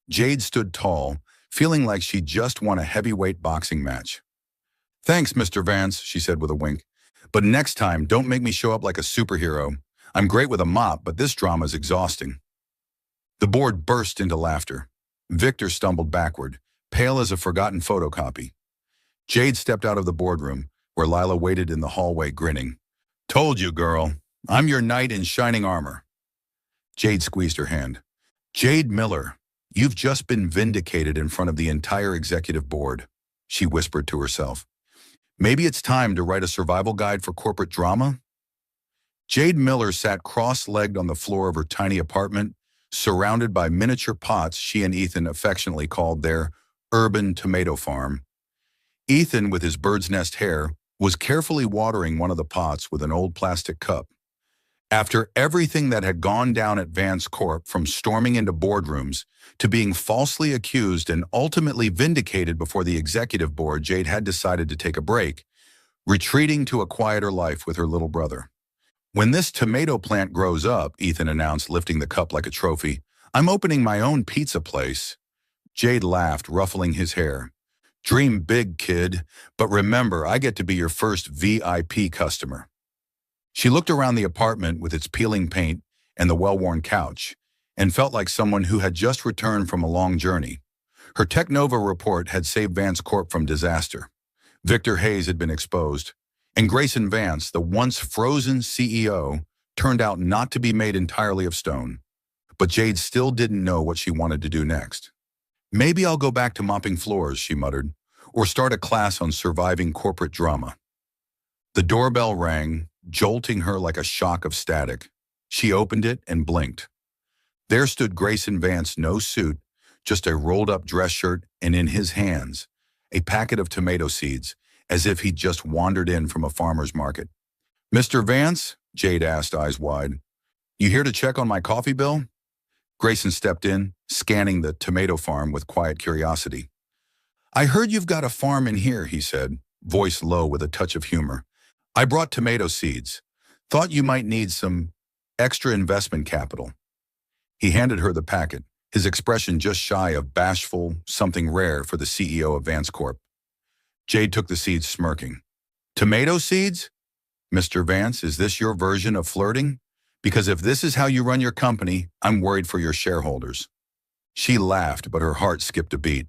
Jade stood tall, feeling like she just won a heavyweight boxing match. Thanks, Mr. Vance, she said with a wink. But next time, don't make me show up like a superhero. I'm great with a mop, but this drama's exhausting. The board burst into laughter. Victor stumbled backward, pale as a forgotten photocopy. Jade stepped out of the boardroom, where Lila waited in the hallway grinning. Told you, girl. I'm your knight in shining armor. Jade squeezed her hand. Jade Miller, you've just been vindicated in front of the entire executive board, she whispered to herself. Maybe it's time to write a survival guide for corporate drama? Jade Miller sat cross-legged on the floor of her tiny apartment, surrounded by miniature pots she and Ethan affectionately called their urban tomato farm. Ethan, with his bird's nest hair, was carefully watering one of the pots with an old plastic cup. After everything that had gone down at Vance Corp, from storming into boardrooms to being falsely accused and ultimately vindicated before the executive board, Jade had decided to take a break, retreating to a quieter life with her little brother. When this tomato plant grows up, Ethan announced, lifting the cup like a trophy, I'm opening my own pizza place. Jade laughed, ruffling his hair. Dream big, kid, but remember, I get to be your first VIP customer. She looked around the apartment with its peeling paint and the well-worn couch, and felt like someone who had just returned from a long journey. Her Technova report had saved Vance Corp from disaster. Victor Hayes had been exposed, and Grayson Vance, the once frozen CEO, turned out not to be made entirely of stone. But Jade still didn't know what she wanted to do next. Maybe I'll go back to mopping floors, she muttered, or start a class on surviving corporate drama. The doorbell rang, jolting her like a shock of static. She opened it and blinked. There stood Grayson Vance, no suit, just a rolled-up dress shirt, and in his hands, a packet of tomato seeds, as if he'd just wandered in from a farmer's market. "Mr. Vance?" Jade asked, eyes wide. "You here to check on my coffee bill?" Grayson stepped in, scanning the tomato farm with quiet curiosity. "I heard you've got a farm in here," he said, voice low with a touch of humor. "I brought tomato seeds. Thought you might need some extra investment capital." He handed her the packet, his expression just shy of bashful, something rare for the CEO of Vance Corp. Jade took the seeds, smirking. "Tomato seeds? Mr. Vance, is this your version of flirting? Because if this is how you run your company, I'm worried for your shareholders." She laughed, but her heart skipped a beat.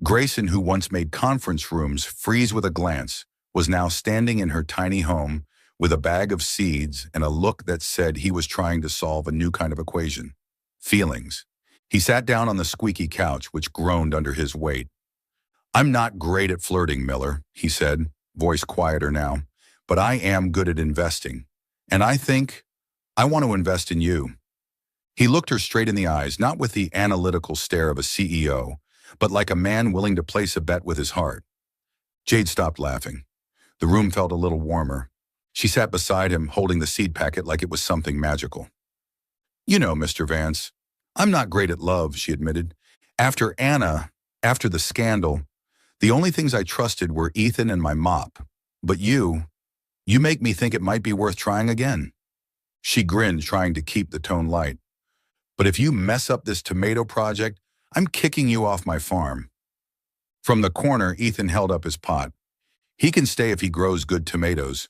Grayson, who once made conference rooms freeze with a glance, was now standing in her tiny home with a bag of seeds and a look that said he was trying to solve a new kind of equation. Feelings. He sat down on the squeaky couch, which groaned under his weight. "I'm not great at flirting, Miller," he said, voice quieter now, "but I am good at investing. And I think I want to invest in you." He looked her straight in the eyes, not with the analytical stare of a CEO, but like a man willing to place a bet with his heart. Jade stopped laughing. The room felt a little warmer. She sat beside him, holding the seed packet like it was something magical. "You know, Mr. Vance, I'm not great at love," she admitted. After the scandal, the only things I trusted were Ethan and my mop. But you make me think it might be worth trying again." She grinned, trying to keep the tone light. "But if you mess up this tomato project, I'm kicking you off my farm." From the corner, Ethan held up his pot. "He can stay if he grows good tomatoes."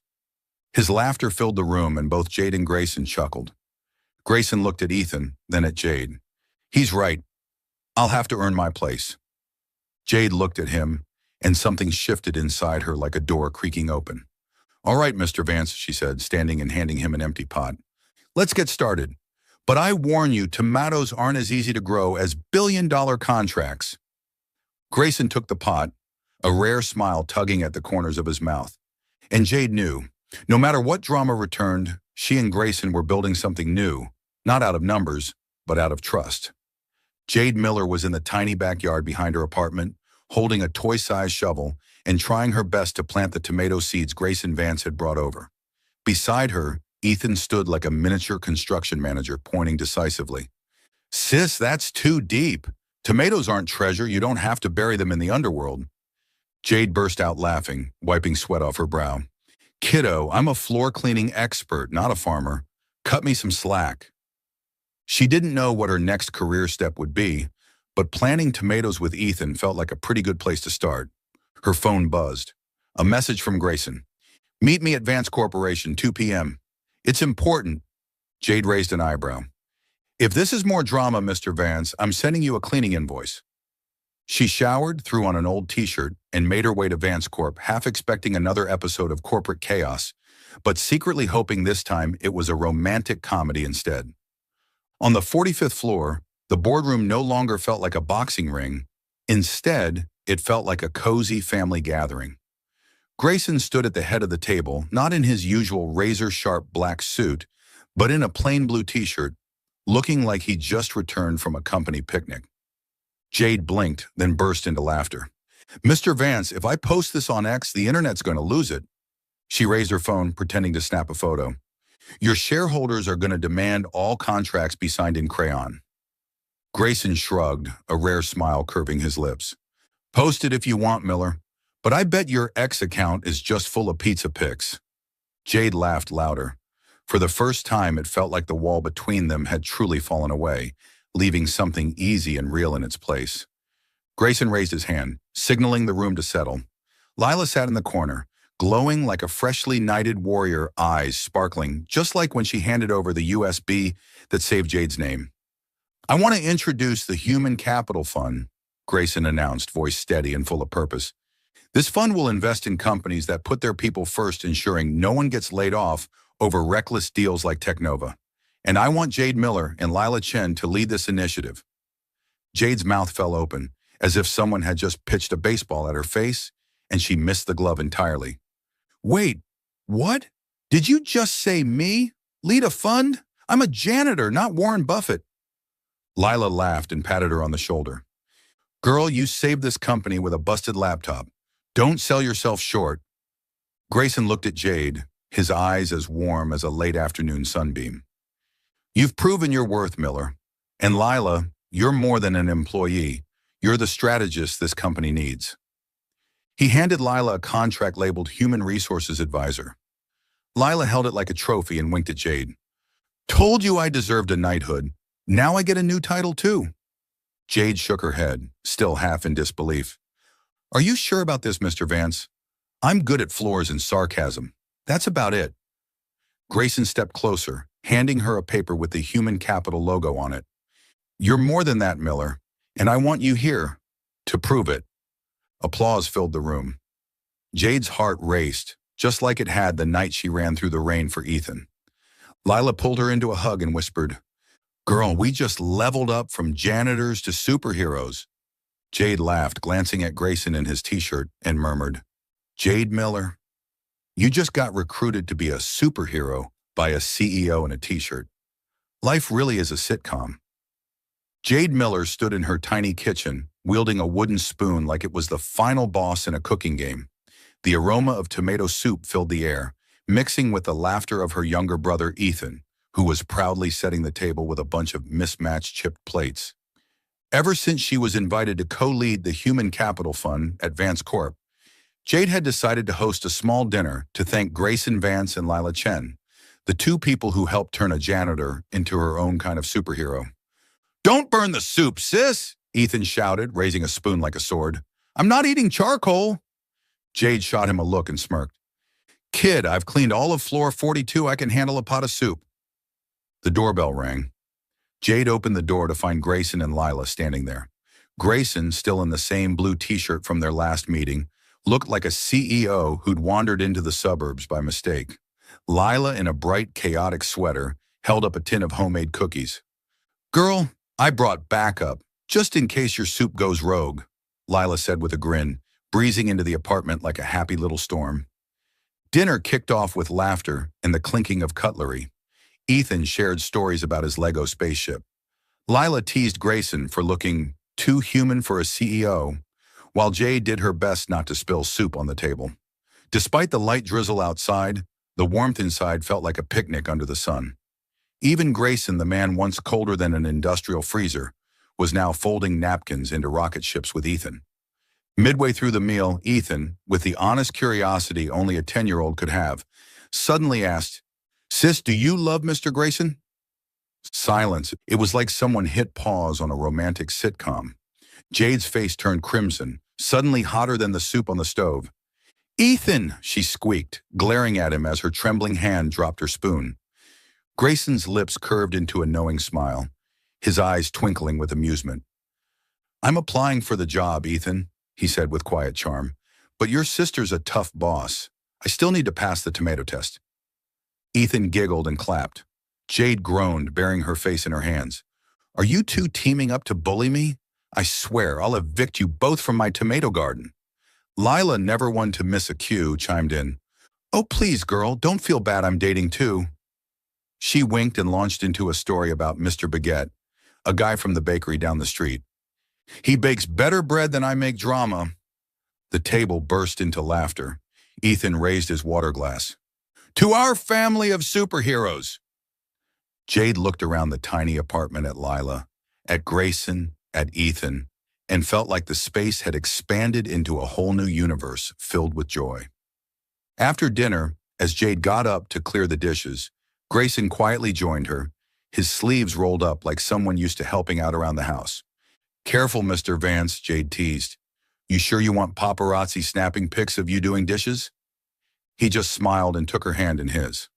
His laughter filled the room, and both Jade and Grayson chuckled. Grayson looked at Ethan, then at Jade. "He's right. I'll have to earn my place." Jade looked at him, and something shifted inside her like a door creaking open. "All right, Mr. Vance," she said, standing and handing him an empty pot. "Let's get started. But I warn you, tomatoes aren't as easy to grow as billion-dollar contracts." Grayson took the pot, a rare smile tugging at the corners of his mouth. And Jade knew, no matter what drama returned, she and Grayson were building something new, not out of numbers, but out of trust. Jade Miller was in the tiny backyard behind her apartment, holding a toy-sized shovel and trying her best to plant the tomato seeds Grayson Vance had brought over. Beside her, Ethan stood like a miniature construction manager, pointing decisively. "Sis, that's too deep. Tomatoes aren't treasure. You don't have to bury them in the underworld." Jade burst out laughing, wiping sweat off her brow. "Kiddo, I'm a floor cleaning expert, not a farmer. Cut me some slack." She didn't know what her next career step would be, but planting tomatoes with Ethan felt like a pretty good place to start. Her phone buzzed. A message from Grayson. "Meet me at Vance Corporation, 2 p.m. It's important." Jade raised an eyebrow. "If this is more drama, Mr. Vance, I'm sending you a cleaning invoice." She showered, threw on an old t-shirt, and made her way to Vance Corp, half expecting another episode of corporate chaos, but secretly hoping this time it was a romantic comedy instead. On the 45th floor, the boardroom no longer felt like a boxing ring. Instead, it felt like a cozy family gathering. Grayson stood at the head of the table, not in his usual razor-sharp black suit, but in a plain blue t-shirt, looking like he'd just returned from a company picnic. Jade blinked, then burst into laughter. "Mr. Vance, if I post this on X, the internet's going to lose it." She raised her phone, pretending to snap a photo. "Your shareholders are going to demand all contracts be signed in crayon." Grayson shrugged, a rare smile curving his lips. "Post it if you want, Miller, but I bet your X account is just full of pizza pics." Jade laughed louder. For the first time, it felt like the wall between them had truly fallen away, leaving something easy and real in its place. Grayson raised his hand, signaling the room to settle. Lila sat in the corner, glowing like a freshly knighted warrior, eyes sparkling, just like when she handed over the USB that saved Jade's name. "I want to introduce the Human Capital Fund," Grayson announced, voice steady and full of purpose. "This fund will invest in companies that put their people first, ensuring no one gets laid off over reckless deals like Technova. And I want Jade Miller and Lila Chen to lead this initiative." Jade's mouth fell open, as if someone had just pitched a baseball at her face, and she missed the glove entirely. "Wait, what? Did you just say me? Lead a fund? I'm a janitor, not Warren Buffett." Lila laughed and patted her on the shoulder. Girl, you saved this company with a busted laptop. Don't sell yourself short. Grayson looked at Jade, his eyes as warm as a late afternoon sunbeam. You've proven your worth, Miller. And Lila, you're more than an employee. You're the strategist this company needs. He handed Lila a contract labeled Human Resources Advisor. Lila held it like a trophy and winked at Jade. Told you I deserved a knighthood. Now I get a new title too. Jade shook her head, still half in disbelief. Are you sure about this, Mr. Vance? I'm good at floors and sarcasm. That's about it. Grayson stepped closer, handing her a paper with the Human Capital logo on it. You're more than that, Miller, and I want you here to prove it. Applause filled the room. Jade's heart raced, just like it had the night she ran through the rain for Ethan. Lila pulled her into a hug and whispered, Girl, we just leveled up from janitors to superheroes. Jade laughed, glancing at Grayson in his t-shirt, and murmured, Jade Miller, you just got recruited to be a superhero by a CEO in a t-shirt. Life really is a sitcom. Jade Miller stood in her tiny kitchen, wielding a wooden spoon like it was the final boss in a cooking game. The aroma of tomato soup filled the air, mixing with the laughter of her younger brother Ethan, who was proudly setting the table with a bunch of mismatched chipped plates. Ever since she was invited to co-lead the Human Capital Fund at Vance Corp, Jade had decided to host a small dinner to thank Grayson Vance and Lila Chen, the two people who helped turn a janitor into her own kind of superhero. Don't burn the soup, sis, Ethan shouted, raising a spoon like a sword. I'm not eating charcoal. Jade shot him a look and smirked. Kid, I've cleaned all of floor 42. I can handle a pot of soup. The doorbell rang. Jade opened the door to find Grayson and Lila standing there. Grayson, still in the same blue t-shirt from their last meeting, looked like a CEO who'd wandered into the suburbs by mistake. Lila, in a bright, chaotic sweater, held up a tin of homemade cookies. Girl, I brought backup, just in case your soup goes rogue, Lila said with a grin, breezing into the apartment like a happy little storm. Dinner kicked off with laughter and the clinking of cutlery. Ethan shared stories about his Lego spaceship. Lila teased Grayson for looking too human for a CEO, while Jade did her best not to spill soup on the table. Despite the light drizzle outside, the warmth inside felt like a picnic under the sun. Even Grayson, the man once colder than an industrial freezer, was now folding napkins into rocket ships with Ethan. Midway through the meal, Ethan, with the honest curiosity only a 10-year-old could have, suddenly asked, Sis, do you love Mr. Grayson? Silence. It was like someone hit pause on a romantic sitcom. Jade's face turned crimson, suddenly hotter than the soup on the stove. Ethan, she squeaked, glaring at him as her trembling hand dropped her spoon. Grayson's lips curved into a knowing smile, his eyes twinkling with amusement. I'm applying for the job, Ethan, he said with quiet charm, but your sister's a tough boss. I still need to pass the tomato test. Ethan giggled and clapped. Jade groaned, burying her face in her hands. Are you two teaming up to bully me? I swear I'll evict you both from my tomato garden. Lila, never one to miss a cue, chimed in. Oh, please, girl, don't feel bad I'm dating too. She winked and launched into a story about Mr. Baguette, a guy from the bakery down the street. He bakes better bread than I make drama. The table burst into laughter. Ethan raised his water glass. To our family of superheroes. Jade looked around the tiny apartment at Lila, at Grayson, at Ethan, and felt like the space had expanded into a whole new universe filled with joy. After dinner, as Jade got up to clear the dishes, Grayson quietly joined her, his sleeves rolled up like someone used to helping out around the house. Careful, Mr. Vance, Jade teased. You sure you want paparazzi snapping pics of you doing dishes? He just smiled and took her hand in his.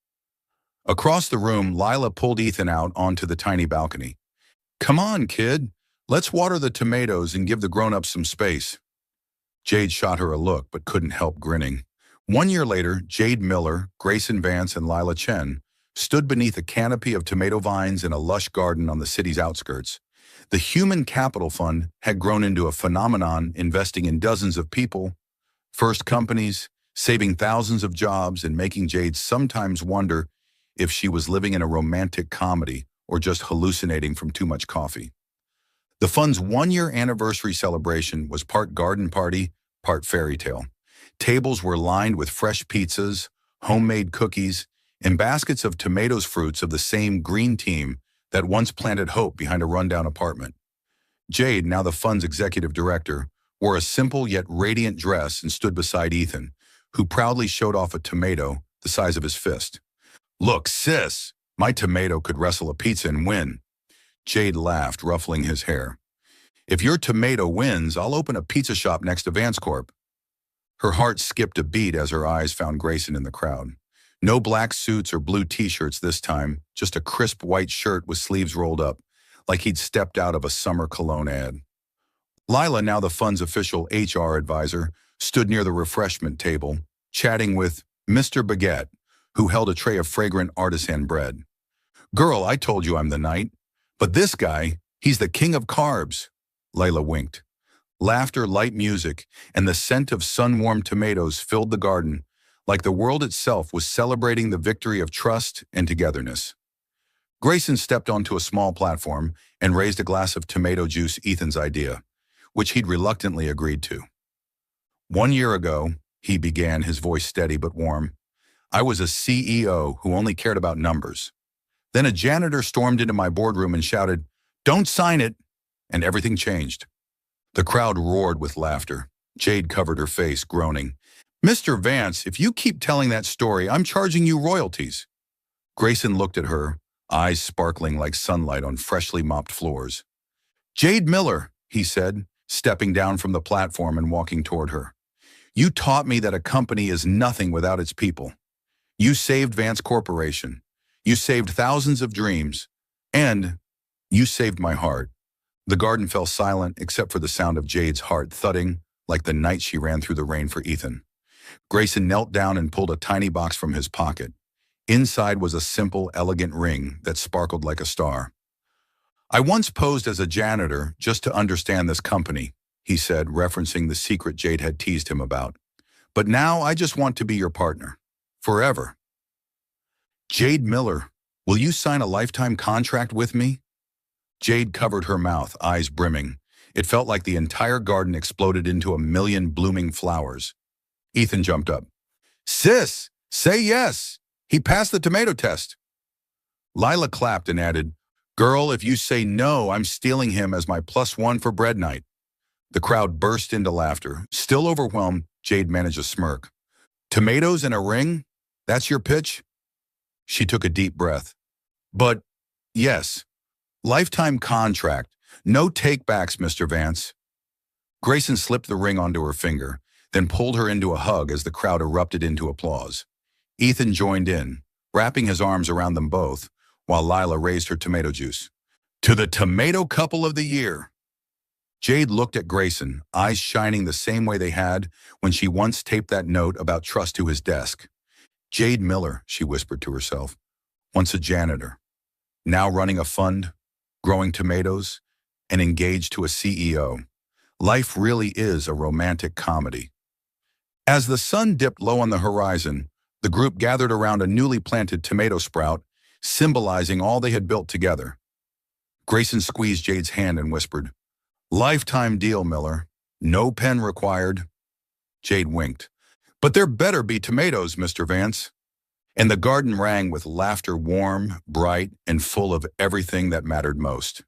Across the room, Lila pulled Ethan out onto the tiny balcony. Come on, kid. Let's water the tomatoes and give the grown-ups some space. Jade shot her a look but couldn't help grinning. 1 year later, Jade Miller, Grayson Vance, and Lila Chen stood beneath a canopy of tomato vines in a lush garden on the city's outskirts. The Human Capital Fund had grown into a phenomenon, investing in dozens of people, first companies, saving thousands of jobs, and making Jade sometimes wonder if she was living in a romantic comedy or just hallucinating from too much coffee. The fund's one-year anniversary celebration was part garden party, part fairy tale. Tables were lined with fresh pizzas, homemade cookies, and baskets of tomatoes fruits of the same green team that once planted hope behind a rundown apartment. Jade, now the fund's executive director, wore a simple yet radiant dress and stood beside Ethan, who proudly showed off a tomato the size of his fist. "Look, sis, my tomato could wrestle a pizza and win." Jade laughed, ruffling his hair. "If your tomato wins, I'll open a pizza shop next to Vance Corp." Her heart skipped a beat as her eyes found Grayson in the crowd. No black suits or blue t-shirts this time, just a crisp white shirt with sleeves rolled up, like he'd stepped out of a summer cologne ad. Lila, now the fund's official HR advisor, stood near the refreshment table, chatting with Mr. Baguette, who held a tray of fragrant artisan bread. "Girl, I told you I'm the knight. But this guy, he's the king of carbs." Layla winked. Laughter, light music, and the scent of sun-warmed tomatoes filled the garden, like the world itself was celebrating the victory of trust and togetherness. Grayson stepped onto a small platform and raised a glass of tomato juice, Ethan's idea, which he'd reluctantly agreed to. "1 year ago," he began, his voice steady but warm, "I was a CEO who only cared about numbers. Then a janitor stormed into my boardroom and shouted, 'Don't sign it!' And everything changed." The crowd roared with laughter. Jade covered her face, groaning. "Mr. Vance, if you keep telling that story, I'm charging you royalties." Grayson looked at her, eyes sparkling like sunlight on freshly mopped floors. "Jade Miller," he said, stepping down from the platform and walking toward her. "You taught me that a company is nothing without its people. You saved Vance Corporation. You saved thousands of dreams. And you saved my heart." The garden fell silent except for the sound of Jade's heart thudding like the night she ran through the rain for Ethan. Grayson knelt down and pulled a tiny box from his pocket. Inside was a simple, elegant ring that sparkled like a star. "I once posed as a janitor just to understand this company," he said, referencing the secret Jade had teased him about. "But now I just want to be your partner. Forever." "Jade Miller, will you sign a lifetime contract with me?" Jade covered her mouth, eyes brimming. It felt like the entire garden exploded into a million blooming flowers. Ethan jumped up. "Sis, say yes. He passed the tomato test." Lila clapped and added, "Girl, if you say no, I'm stealing him as my +1 for bread night." The crowd burst into laughter. Still overwhelmed, Jade managed a smirk. "Tomatoes and a ring? That's your pitch?" She took a deep breath. "But, yes, lifetime contract. No takebacks, Mr. Vance." Grayson slipped the ring onto her finger, then pulled her into a hug as the crowd erupted into applause. Ethan joined in, wrapping his arms around them both, while Lila raised her tomato juice. "To the tomato couple of the year." Jade looked at Grayson, eyes shining the same way they had when she once taped that note about trust to his desk. Jade Miller, she whispered to herself, once a janitor, now running a fund, growing tomatoes, and engaged to a CEO. Life really is a romantic comedy. As the sun dipped low on the horizon, the group gathered around a newly planted tomato sprout, symbolizing all they had built together. Grayson squeezed Jade's hand and whispered, "Lifetime deal, Miller. No pen required." Jade winked. "But there better be tomatoes, Mr. Vance." And the garden rang with laughter, warm, bright, and full of everything that mattered most.